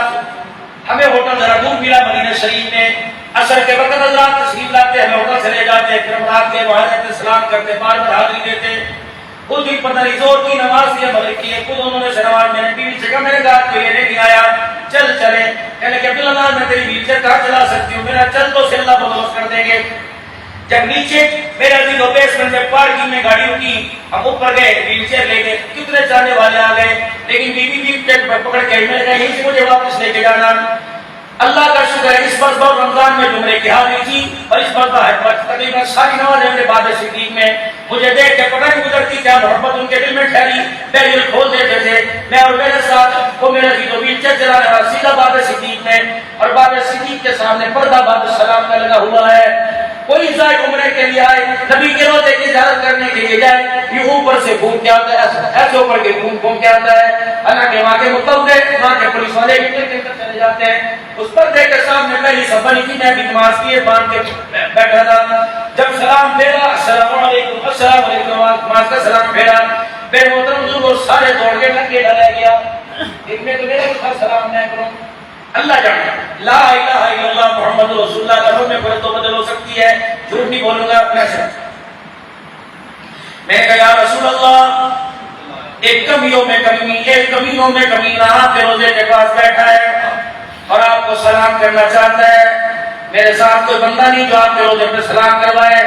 ہمیں ہوٹل ذرا دور ملا مدینہ شریف میں، عصر کے وقت حضرات تشریف لاتے، ہمیں ہوٹل چلے جاتے، پھر رات کے وہاں رہتے، سلام کرتے، بار بار حاضری دیتے۔ اس دن پتہ نہیں زور کی نماز کی مغرب کی ہے، خود انہوں نے نماز میں نے بیوی سے کہا میرے گھر کوئی لینے نہیں آیا، چل چلے، کہنے کہ عبداللہ میں تیری بیوی سے کہاں چلا سکتی ہوں، میرا چل تو سے اللہ بندوبست کر دیں گے۔ جب نیچے میرا دل بیسمنٹ میں پارکنگ میں گاڑی رکی، ہم اوپر گئے، ویل چیئر لے گئے، کتنے چاہنے والے آ گئے، لیکن بیوی بھی پکڑ کے میں نے کہا یہیں سے مجھے واپس لے کے جانا۔ اللہ کا شکر ہے اس مرتبہ رمضان میں جمعے کی حاضری تھی اور اس مرتبہ تقریباً ساری نمازیں میرے باب صدیق میں، مجھے دیکھ کے پتہ نہیں گزرتی کیا محبت ان کے دل میں ٹھہری، بیریل کھول دیتے تھے، میں اور میرے ساتھ وہ میرا جو ویل چیئر چلا رہا سیدھا باب صدیق میں، اور باب صدیق کے سامنے پردہ باب السلام کا لگا ہوا ہے۔ کوئی زائر عمرے کے لیے آئے، نبی کے روضے کی زیارت کرنے کے لیے جائے، یہ اوپر سے گھوم کے آتا ہے، ایسے اوپر کے گھوم کے آتا ہے، حالانکہ وہاں کے متوجہ وہاں کے پولیس والے بھی چلے جاتے ہیں۔ اس پردے کے سامنے پہلی سب بنی تھی، میں بھی نماز کیے باندھ کے بیٹھا تھا، جب سلام پھیرا السلام علیکم السلام علیکم، نماز کا سلام پھیرا، بے محترم حضور سارے دوڑ کے اکیلا رہ گیا، ایک میں تو میرے کو سلام نہ کروں، اللہ جانے لا الہ الا اللہ محمد رسول اللہ کا میں کوئی تو بدل ہو سکتی ہے، جھوٹ نہیں بولوں گا کیسے۔ میں کہا یا رسول اللہ ایک کمیوں میں کمی آپ کے روزے کے پاس بیٹھا ہے اور آپ کو سلام کرنا چاہتا ہے، میرے ساتھ کوئی بندہ نہیں جو آپ کے روزے پہ سلام کروائے۔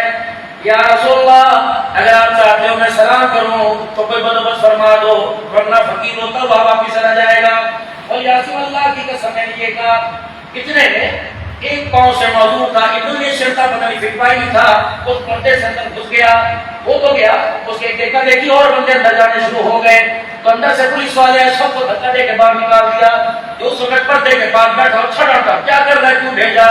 یا رسول اللہ اگر آپ چاہتے ہو میں سلام کروں تو کوئی بندوبست فرما دو، ورنہ فقیر ہوتا وہ واپس چلا جائے گا۔ اور یا رسول اللہ کی قسم میں نے یہ کہا، اتنے میں ایک پاؤں سے موضوع تھا، انڈونیشین تھا، پتہ نہیں فلپائنی تھا، اس پردے سے اندر گھس گیا، وہ تو گیا، اس کے دیکھا دیکھی اور بندے اندر جانے شروع ہو گئے، تو اندر سے پولیس والے سب کو دھکا دے کے باہر نکال دیا، جو اس وقت پردے کے پاس بیٹھا اور چھڑا تھا کیا کر رہا ہے کیوں بھیجا۔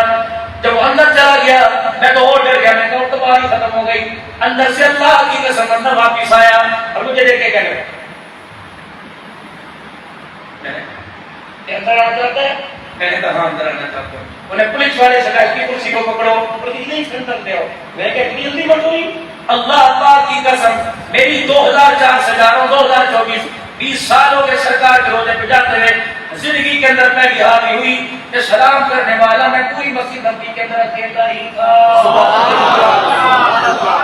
جب وہ اندر چلا گیا میں تو اور ڈر گیا، میں کہا تو باری ختم ہو گئی، اندر سے اللہ کی قسم اندر واپس آیا اور مجھے دیکھ کے کہہ گیا اندر آنا چاہتا ہے، میں نے کہا ہاں اندر آنا چاہتا ہوں۔ انہیں پولیس والے سے کہا اس کی کرسی کو پکڑو، نہیں اندر دے آؤ، میں نے کہا اتنی جلدی مت ہوئی، اللہ پاک کی قسم میری 2004 سے جا رہا ہوں 2024 20 سال ہو گئے سرکار کے روزے پہ جاتے ہوئے، زندگی کے اندر پہلی حاضری ہوئی کہ سلام کرنے والا میں پوری مسجد نبی کے اندر اکیلا ہی تھا۔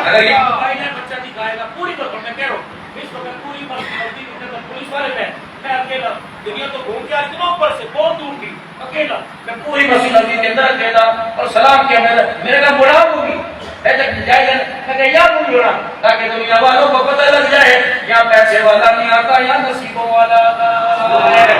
اگر یہ بچہ دکھائے گا پوری طرح میں کہہ رہا ہوں اس وقت پوری مسجد کے اندر پولیس والے میں اکیلا، دنیا تو گھوم کے اتنا اوپر سے بہت دور تھی، اکیلا میں پوری مسجد نبی کے اندر اکیلا اور سلام کیا، میرے کا بڑا ہوگی تاکہ دنیا والوں کو پتہ لگ جائے یہاں پیسے والا نہیں آتا، یہاں نصیبوں والا آتا ہے۔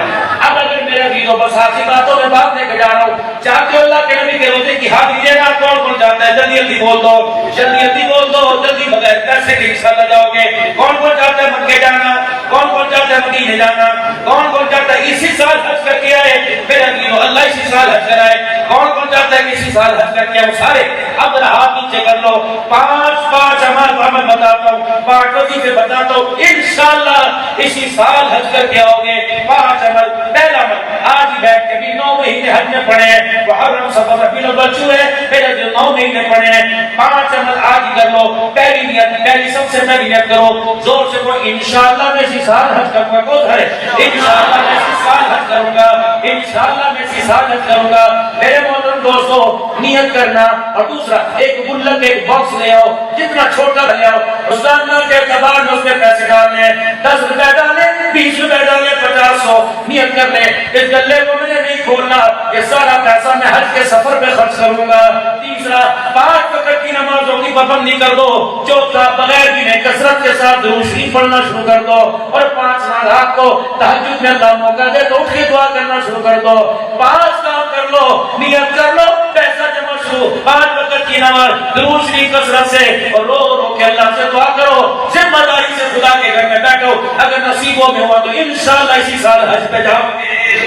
اب اگر میرے بھی بس آسی باتوں میں بات لے کے جا رہا ہوں، چاہتے ہو اللہ کے نبی کے روزے کی حاضری دینا کون کون چاہتا ہے؟ جلدی جلدی بول دو، جلدی جلدی بول دو، جلدی بغیر پیسے کے انشاءاللہ جاؤ گے۔ کون کون چاہتا ہے مکے جانا؟ کون کون چاہتا ہے مدینے جانا؟ کون کون چاہتا ہے اسی سال حج کر کے آئے؟ میرے عزیزو اللہ اسی سال حج کرائے۔ کون کون چاہتا ہے کہ اسی سال حج کر کے آئے؟ سارے اب ہاتھ نیچے کر لو۔ پانچ عمل بتاتا ہوں، 5 وظیفے بتاتا ہوں، انشاءاللہ اسی سال حج کر کے آؤ گے۔ 5 عمل۔ پہلا عمل آج ہی بیٹھ کے بھی 9 مہینے حج میں پڑھے ہیں، محرم صفر ربیع الاول شروع ہے، میرے جو 9 مہینے پڑھے ہیں، 5 عمل آج ہی کر لو۔ پہلی نیت، پہلی سب سے پہلی نیت کرو، زور سے وہ انشاءاللہ میں اسی سال حج کروں گا۔ کون ہے؟ انشاءاللہ میں اسی سال حج کروں گا، انشاءاللہ میں اسی سال حج کروں گا۔ میرے محترم دوستو، نیت کرنا۔ اور دوسرا، ایک گلک، ایک باکس لے آؤ، جتنا چھوٹا لے آؤ، روزانہ کے اعتبار میں اس میں پیسے ڈالنے ہیں، 10 روپے ڈالے، 20 روپے ڈالے، 50 100 نیت کر لیں، اس گلے کو میں نے نہیں کھولنا، یہ سارا پیسہ میں حج کے سفر پہ خرچ کروں گا۔ تیسرا، 5 وقت کی نمازوں کی پابندی کر دو۔ چوتھا، بغیر بھی نہیں، کثرت کے ساتھ درود شریف پڑھنا شروع کر دو۔ اور 5واں، رات کو تہجد میں اللہ موقع دے تو اٹھ کے دعا کرنا شروع کر دو۔ 5 کام کر لو، نیت کر لو، پیسہ جمع شروع، 5 وقت کی نماز، درود شریف کثرت سے، اور رو رو کے اللہ سے دعا کرو، ذمہ داری سے خدا کے گھر میں بیٹھو۔ اگر نصیبوں میں ہوا تو انشاءاللہ اسی سال حج پہ جاؤ گے،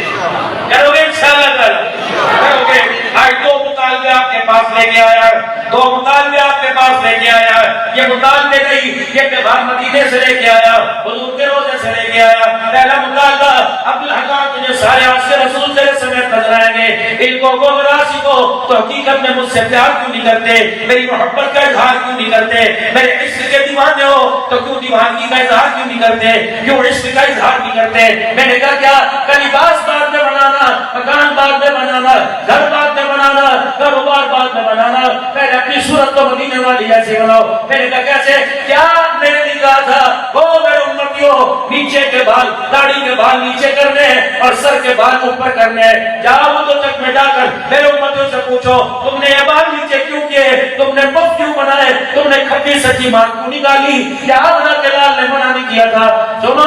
کرو گے انشاءاللہ کرو گے۔ آج 2 مطالبے آپ کے پاس لے کے آیا ہے، 2 مطالبے آپ کے پاس لے کے آیا ہے۔ یہ مطالبے نہیں، یہ پیغام مدینے سے لے کے آیا، حضور کے روزے سے لے کے آیا۔ پہلا مطالبہ، عبدالحکام تجھے سارے عاشق رسول تیرے سمیت نظر آئیں گے، ان کو گمراہ سکھو تو حقیقت میں مجھ سے پیار کیوں نہیں کرتے، میری محبت کا اظہار کیوں نہیں کرتے، میرے عشق کے دیوانے ہو تو کیوں دیوانگی کا اظہار کیوں نہیں کرتے، کیوں عشق کا اظہار نہیں کرتے۔ میں نے کہا کیا کہ لباس بعد میں بنانا، مکان بعد میں بنانا، گھر بعد میں بنانا، کاروبار بعد میں بنانا، پہلے اپنی صورت کو مدینے والی جیسے بناؤ۔ میں نے کہا کیسے؟ کیا میں نے نہیں کہا تھا او میرے امتیوں، نیچے کے بال، داڑھی کے بال نیچے کرنے ہیں اور سر کے بال اوپر کرنے ہیں۔ جاؤ تو تک میں جا کر میرے امتیوں سے پوچھو تم نے یہ بال نیچے کیوں کیے، تم نے پف کیوں بنائے، تم نے کھٹی سچی مان کیوں نکالی، کیا حضرت بلال نے منع نہیں کیا تھا؟ سنو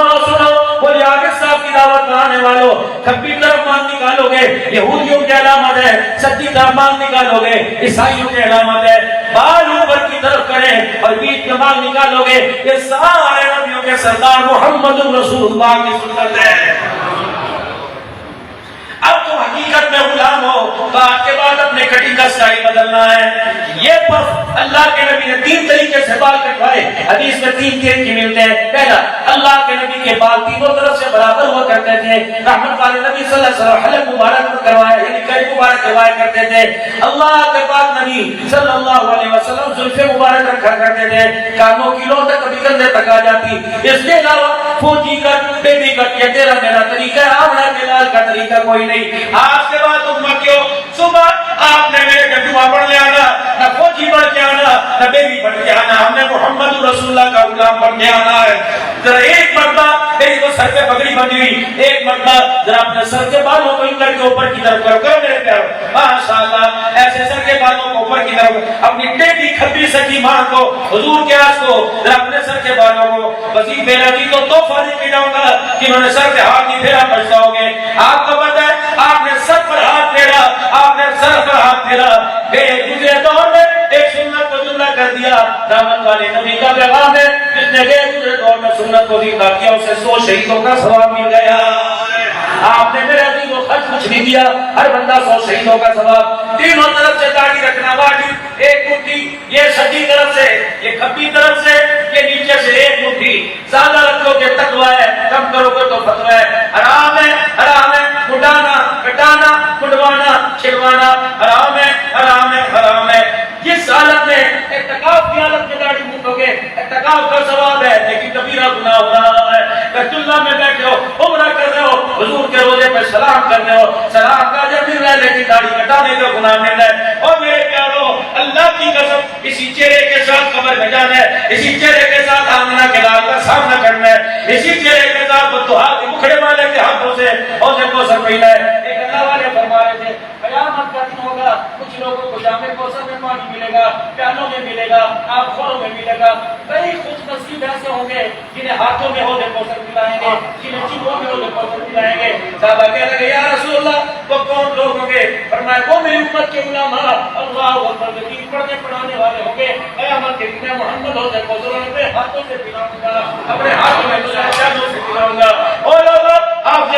بولے آگے صاحب کی دعوت میں آنے والوں، کھپی طرف مان نکالو گے یہودیوں کی علامت ہے، سچی طرف مان نکالو گے عیسائیوں کی علامت ہے، بال اوپر کی طرف کریں اور بیچ میں بال نکالو گے، یہ سارے نبیوں کے سردار محمد رسول اللہ کی سنت ہے۔ اب تم حقیقت میں غلام ہو تو آج کے بعد اپنے کٹنگ کا سٹائل بدلنا ہے۔ یہ پف اللہ کے نبی نے 3 طریقے سے بال کٹوائے، حدیث میں 3 طریقے ملتے ہیں۔ پہلا، اللہ کے نبی کے بال تینوں طرف سے برابر ہوا کرتے تھے، رحمت والے نبی صلی اللہ علیہ وسلم حلق مبارک کروایا یعنی کئی مبارک کروایا کرتے تھے۔ اللہ کے پاک نبی صلی اللہ علیہ وسلم زلفیں مبارک رکھا کرتے تھے، کانوں کی لو تک کبھی کندھے تک آ جاتی۔ اس کے علاوہ فوجی کٹ، بیبی کٹ، یہ تیرا میرا طریقہ ہے، آمنہ کے لال کا طریقہ کوئی نہیں۔ آج کے بعد امتیوں، صبح آپ نے میرے کا جمعہ پڑھ لے آنا، نہ فوجی بڑھ کے آنا نہ بیبی بڑھ کے آنا، ہم نے محمد رسول اللہ کا غلام بن کے آنا ہے۔ ذرا ایک مرتبہ میری کو سر پہ پگڑی بندھی ہوئی، ایک مرتبہ ذرا اپنے سر کے بالوں کو ان کر کے اوپر کی طرف کرو میرے پیارو، ماشاءاللہ ایسے سر کے بالوں کو اوپر کی طرف، اپنی ٹیڑھی کھپی سچی ماں کو، حضور کے آج کو ذرا اپنے سر کے بالوں کو وزیر میرا جی تو تحفہ دے کے جاؤں گا کہ انہوں نے سر پہ ہاتھ نہیں پھیرا پچھتاؤ گے۔ آپ کو پتہ ہے آپ نے سر پر ہاتھ پھیرا، آپ نے سر پر ہاتھ پھیرا، گزرے دور میں ایک سنت کو زندہ کر دیا، رحمت والے نبی کا پیغام ہے، جس نے گزرے دور میں سنت کو زندہ کیا اسے 100 شہیدوں کا ثواب مل گیا۔ آپ نے میرے عزیز کو خرچ کچھ نہیں دیا، ہر بندہ 100 شہیدوں کا ثواب۔ تینوں طرف سے داڑھی رکھنا واجب، ایک مٹھی یہ سجی طرف سے، یہ کھبی طرف سے، یہ نیچے سے ایک مٹھی، زیادہ رکھو گے تقویٰ ہے، کم کرو گے تو فتویٰ ہے۔ حرام ہے، حرام ہے، مڈانا، کٹانا، مڈوانا، چھڑوانا، حرام ہے، حرام ہے، حرام ہے۔ جس حالت میں اعتکاف کی حالت میں داڑھی مونڈو گے، اعتکاف کا ثواب ہے لیکن کبیرہ گناہ ہو رہا ہے۔ بیت اللہ میں بیٹھے ہو، عمرہ کر رہے ہو، حضور کے روزے پر سلام کر رہے ہو، سلام کا اجر مل رہا ہے لیکن داڑھی کٹانے کا گناہ مل رہا ہے۔ اور میرے پیارو، اللہ کی قسم اسی چہرے کے ساتھ قبر میں جانا ہے، اسی چہرے کے ساتھ آمنہ کے لال کا سامنا کرنا ہے، اسی چہرے کے ساتھ بددعا کے مکھڑے والے کے ہاتھوں سے حوض کوثر پینا ہے۔ ایک اللہ والے فرما رہے تھے قیامت کا دن ہوگا، کچھ لوگوں کو جام کوثر میں پانی ملے گا، پیالوں میں ملے گا، آپ خوروں میں ملے گا۔ کئی خوش نصیب ایسے ہوں گے جنہیں ہاتھوں میں حوض کوثر پلائیں گے، جنہیں جیبوں میں حوض کوثر پلائیں گے۔ صحابہ کہنے لگے یا رسول اللہ وہ کون لوگ ہوں گے؟ فرمایا وہ میری امت کے علماء، اللہ اکبر، دین پڑھنے پڑھانے والے ہوں گے، قیامت کے دن میں محمدوں سے بزرگوں اپنے ہاتھوں سے پلاؤں گا، اپنے ہاتھوں میں شہزادوں سے پلاؤں گا۔ اور لوگوں آپ سے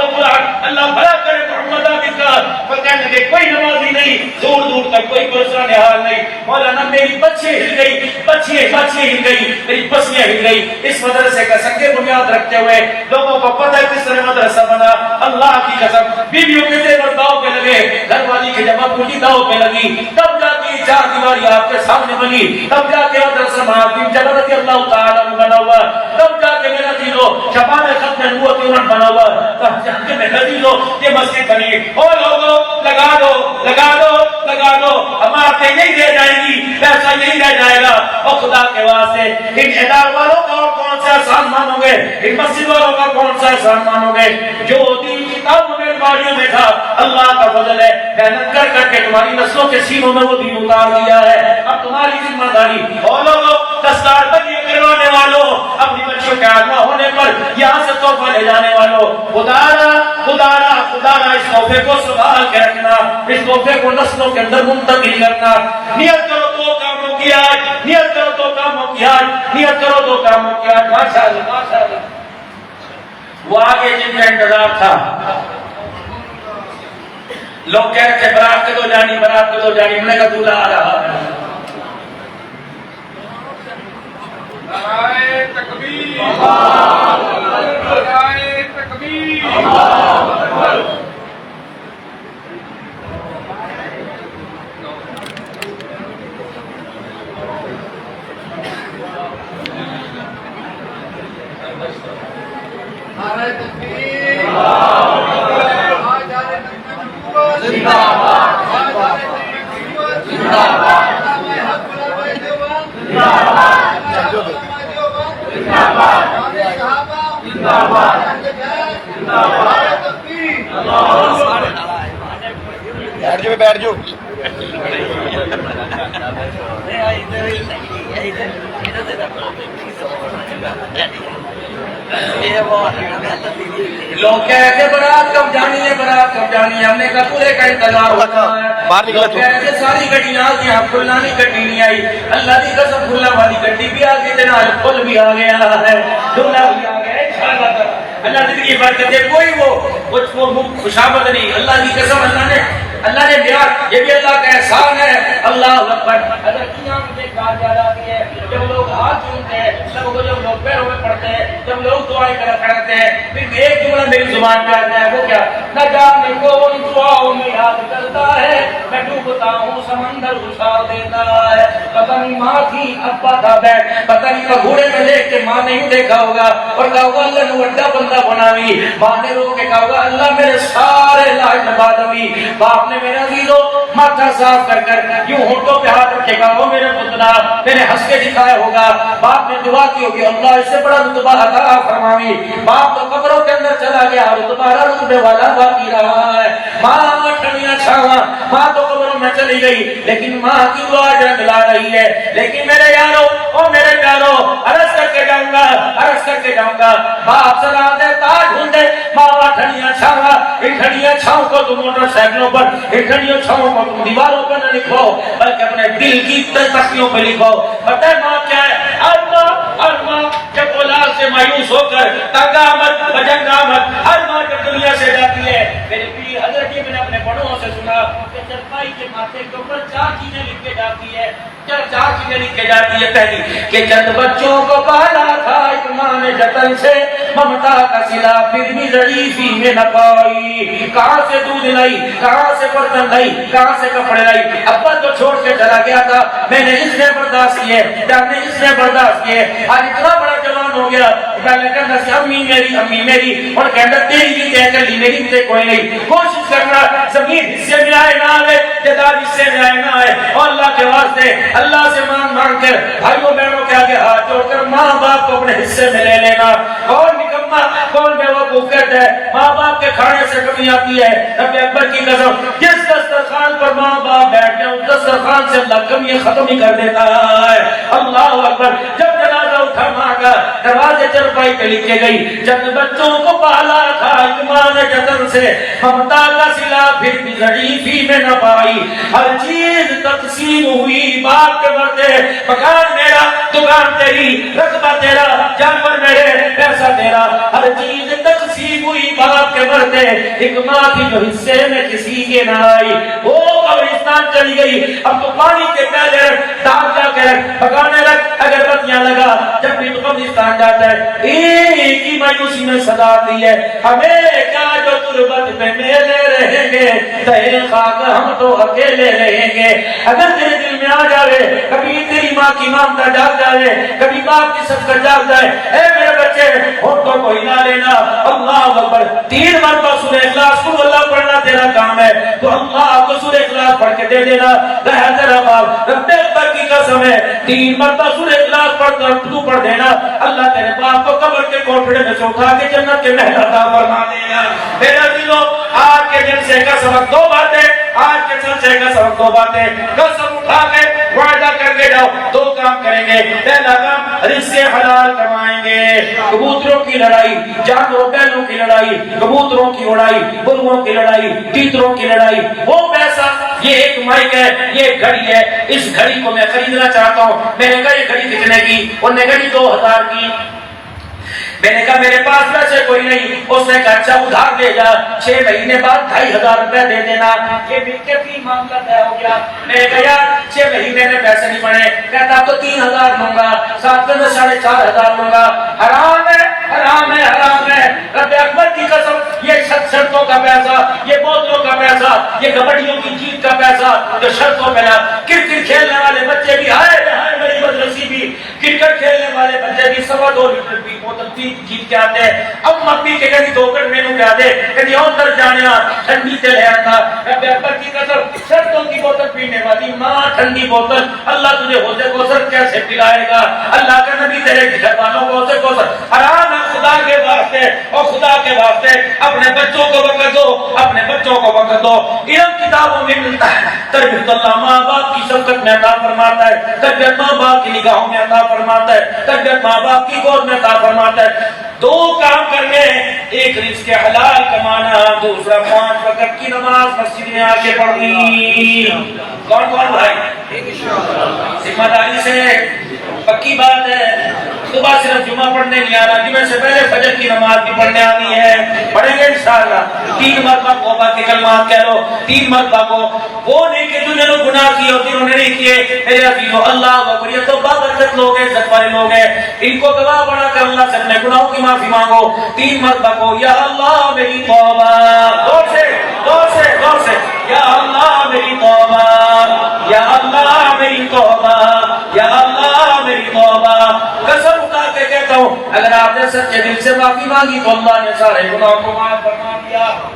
اللہ بھلا کرے محمد عابد کا، پر کہنے لگے کوئی نمازی نہیں، دور دور تک کوئی پریشان حال نہیں۔ مولانا میری بچی ہل گئی، بچی ہل گئی، میری بچیاں ہل گئی۔ اس مدرسے کا سنگ بنیاد رکھتے ہوئے لوگوں کو پتہ ہے کس طرح مدرسہ بنا۔ اللہ کی قسم بیویوں کے زیور داؤ پہ لگے، گھر والی کی جب ابوٹی داؤ پہ لگی، تب جا کے چار دیواری آپ کے سامنے بنی، تب جا کے مدرسہ معاذ جبر رضی اللہ تعالیٰ عنہ بنا ہوا، تب جا کے میرا دینو شبان ختم نبوت انہوں بنا ہوا، تب جا کے میرا دینو یہ مسجد بنی۔ اور لوگوں لگا دو لگا دو لگا دو، عمارتیں یہی رہ جائیں گی، پیسہ یہی رہ جائے گا۔ اور خدا کے واسطے ان ادار والوں کا اور کون سا احسان مانو گے، ان مسجد والوں کا کون سا احسان مانو گے؟ جو دین کتابوں میں الماریوں میں تھا، اللہ کا فضل ہے، محنت کر کر کے تمہاری نسلوں کے سینوں میں وہ دین اتار دیا ہے۔ اب تمہاری ذمہ داری، اور لوگوں دستار بندی کروانے والوں، اپنی بچیوں کے آگمہ ہونے پر یہاں سے تحفہ لے جانے والوں، خدا را اس تحفے کو سنبھال کے رکھنا، اس تحفے کو نسلوں کے اندر منتقل کرنا۔ نیت کرو دو کاموں کی آج، نیت کرو دو کاموں کی آج، نیت کرو دو کاموں کی آج۔ ماشاءاللہ ماشاءاللہ۔ وہ آگے جن کا انتظار تھا، لوگ کہہ رہے تھے برات کے دو جانی، برات کے دو جانی، میں نے کہا دولہا آ رہا ہے۔ نعرہ تکبیر، نعرہ تکبیر، نعرہ تکبیر، آج آنے تک نبوت زندہ باد، آج آنے تک نبوت زندہ باد، علماء حق علماء دیوبند زندہ باد، علماء دیوبند زندہ باد، علماء صحابہ زندہ باد، اہل بیت زندہ باد، نعرہ تکبیر۔ بیٹھ جو لوگ کہہ رہے تھے برات کب جانی ہے، برات کب جانی ہے، ہم نے کہا پورے کا انتظار ہوتا ہے۔ باہر نکلا لوگ کہہ رہے تھے ساری گڈیاں آ گئی، ہم کھلانی گڈی نہیں آئی، اللہ کی قسم کھلنا والی گڈی بھی آ گئی، جناب پھل بھی آ گیا ہے، دولہا بھی آ گیا، انشاءاللہ تعالی اللہ زندگی برکت دے۔ کوئی وہ خوشامد نہیں، اللہ کی قسم اللہ نے بیان، یہ بھی اللہ کا احسان ہے۔ اللہ اکبر۔ اگر قیامت میں کار یاد آتی ہے، جب لوگ ہاتھ جوڑتے ہیں، جب لوگ پیروں میں پڑتے ہیں، جب لوگ دعائیں کرتے ہیں، پھر ایک جملہ میری زبان پہ آتا ہے، وہ کیا؟ نہ جانے کون دعاؤں میں یاد کرتا ہے، میں ڈوبتا ہوں سمندر اچھال دیتا ہے۔ پتہ نہیں ماں تھی ابا تھا بیٹھ، پتہ نہیں پگھوڑے میں لے کے ماں نے یوں دیکھا ہوگا اور کہا ہوگا اللہ نے وڈا بندہ بناوی، ماں نے رو کے کہا ہوگا اللہ میرے سارے لاج نبادوی، باپ نے میرا عزیزو ماتھا صاف کر کر یوں ہونٹوں پہ ہاتھ رکھے گا، وہ میرے پتلا میں نے ہنس کے دکھایا ہوگا، باپ نے دعا کی ہوگی اللہ اس سے بڑا رتبہ عطا فرماوی، باپ تو قبروں کے اندر چلا گیا، رتبہ رتبے والا باقی رہا ہے۔ ماں ٹھنڈیاں چھاواں، ماں تو قبروں میں چلی گئی، لیکن ماں کی دعا جنگ لا رہی ہے۔ لیکن میرے یارو اور میرے پیارو عرض کر کے جاؤں گا، باپ سلا دے تاج ڈھونڈے، ماں ٹھنڈیاں چھاواں، ان ٹھنڈیاں چھاؤں کو تم موٹر سائیکلوں پر، ان ٹھنڈیاں چھاؤں کو تم دیواروں پر نہ لکھو بلکہ اپنے دل کی تختیوں پہ لکھو۔ پتہ ہے ماں کیا ہے؟ ہر ماں جب اولاد سے مایوس ہو کر تنگ آمد بجنگ آمد، ہر ماں جب دنیا سے جاتی ہے، میرے پیر حضرت جی میں نے اپنے بڑوں سے سنا کہ چرپائی کے ماتھے کے اوپر چار چیزیں لکھ کے جاتی ہے، چار چیزیں لکھ کے جاتی ہے۔ پہلی کہ چند بچوں کو پالا تھا ایک ماں نے جتن سے، ممتا کا صلہ پھر بھی ضعیفی میں نہ پائی، کہاں سے دودھ لائی، کہاں سے برتن لائی، کہاں سے کپڑے لائی، ابا تو چھوڑ کے چلا گیا تھا، میں نے اس نے برداشت کیے، جب نے اس نے برداشت کیے، آج اتنا بڑا جوان ہو گیا، پہلے کہنا سی امی میری، اور کہنا تیری بھی طے کر لی، میری بھی طے کوئی نہیں، کوشش کرنا زمین حصے میں آئے نہ آئے، جداد حصے میں آئے نہ آئے، اور اللہ کے واسطے اللہ سے مانگ کر بھائیوں بہنوں کے آگے ہاتھ جوڑ کر ماں باپ کو اپنے حصے میں لے لینا۔ کون نکما کون بیوقوف کہتا ہے ماں باپ کے کھانے سے کمی آتی ہے؟ نبی اکبر کی قسم جس دسترخوان پر ماں باپ بیٹھ جائے اس دسترخوان سے اللہ کمی ختم ہی کر دیتا ہے۔ اللہ اکبر۔ جب جنازہ اٹھا ماں کا دروازے چرپائی پہ لکھے گئی، جب بچوں کو پالا تھا ایمان جتن سے، ممتا کا صلہ پھر بھی ضعیفی میں نہ پائی، ہر چیز تقسیم ہوئی باپ کے مرتے، مکان میرا دکان تیری، رقبہ تیرا، جانور میرے، پیسہ تیرا، ہر چیز تقسیم ہوئی باپ کے مرتے، ایک ماں کی جو حصے میں کسی کے نہ آئی وہ قبرستان چلی گئی. اب تو پانی کے پیالے رکھ، دال جا کے رکھ، پکانے رکھ، اگربتیاں لگا. جب بھی تو قبرستان جاتا ہے ایک ہی مایوسی میں صدا آتی ہے، ہمیں کیا جو تربت پہ میلے رہیں گے، تہے خاک ہم تو اکیلے رہیں گے. اگر تیرے دل میں آ جاوے، کبھی تیری ماں کی مامتا جاگ جائے، کبھی باپ کی صدقہ جاگ جائے، اے میرے بچے ہوٹوں کو ہلا لینا، اللہ اکبر 3 مرتبہ سورہ اخلاص کو اللہ پڑھنا تیرا کام ہے، تو اللہ کو سورہ اخلاص پڑھ کے دے دینا. رہا تیرا باپ، رب اکبر کی قسم ہے 3 مرتبہ سورہ اخلاص پڑھ کر تو پڑھ دینا، اللہ تیرے باپ کو قبر کے کوٹھڑے میں سے اٹھا کے جنت کے محل عطا فرما دینا. میرا دلو آج کے جلسے کا سبق 2 باتیں، آج کے جلسے کا سبق 2 باتیں. قسم اٹھا کے وعدہ کر کے جاؤ 2 کام کریں گے. پہلا کام رزق حلال کمائیں گے. کبوتروں کی لڑائی، جانوروں بیلوں کی لڑائی، کبوتروں کی اڑائی، مرغوں کی لڑائی، تیتروں کی لڑائی، وہ پیسہ یہ ایک مائک ہے، یہ ایک گھڑی ہے، اس گھڑی کو میں خریدنا چاہتا ہوں. میں نے کہا یہ گھڑی کتنے کی؟ انہوں نے گھڑی 2000 کی. میں نے کہا میرے پاس پیسے کوئی نہیں. اس نے کہا اچھا ادھار دے جا، 6 مہینے بعد 2500 روپے دے دینا. یہ مل کے معاملہ طے ہو گیا. میں نے کہا یار 6 مہینے میں پیسے نہیں بنے. کہتا تو 3000 لوں گا، ساتھ میں 4500 لوں گا. حرام ہے، حرام ہے، حرام ہے. رب اکبر کی قسم یہ شرطوں کا پیسہ، یہ بوتلوں کا پیسہ، یہ کبڈیوں کی جیت کا پیسہ جو شرطوں پہ لا. کرکٹ کھیلنے والے بچے بھی ہائے میری بدنصیبی بھی، کرکٹ کھیلنے والے بچے بھی 2.25 لیٹر کی بوتل جیت کے آتے ہیں. اب مپی کے کہیں 2 گھنٹے مینو کیا دے کہیں اور در جانے ٹھنڈی سے لے آتا. رب اکبر کی قسم شرطوں کی بوتل پینے والی ماں ٹھنڈی بوتل، اللہ تجھے حوض کوثر کیسے پلائے گا؟ اللہ کا نبی تیرے گھر والوں کو حوض کوثر. حرام ہے. خدا کے واسطے اور خدا کے واسطے اپنے بچوں کو وقت دو، اپنے بچوں کو وقت دو. علم کتابوں میں ملتا ہے، تربیت اللہ ماں باپ کی شفقت میں عطا فرماتا ہے، تربیت ماں باپ کی نگاہوں میں عطا فرماتا ہے، تربیت ماں باپ کی گود میں عطا فرماتا ہے. 2 کام کرنے، ایک رزق حلال کمانا، دوسرا 5 وقت کی نماز مسجد میں آ کے پڑھنی. کون کون بھائی ذمہ داری سے؟ پکی بات ہے. صبح صرف جمعہ پڑھنے نہیں آنا، جمعے سے پہلے فجر کی نماز بھی پڑھنے آنی ہے. پڑھیں گے انشاءاللہ. 3 مرتبہ توبہ کے کلمات کہہ لو، 3 مرتبہ کو. وہ نہیں کہ جنہوں نے گناہ کیے اور جنہوں نے نہیں کیے. میرے عزیزو اللہ اکبر، یہ تو بابرکت لوگ ہیں، عزت والے لوگ ہیں. ان کو گواہ بنا کر اللہ سے اپنے گناہوں کی معافی مانگو. 3 مرتبہ کو یا اللہ میری توبہ، دور سے یا اللہ میری توبہ، یا اللہ میری توبہ، یا اللہ میری توبہ. قسم اٹھا کے کہتا ہوں اگر آپ نے سچے دل سے معافی مانگی تو اللہ نے سارے گناہوں کو معاف فرما دیا.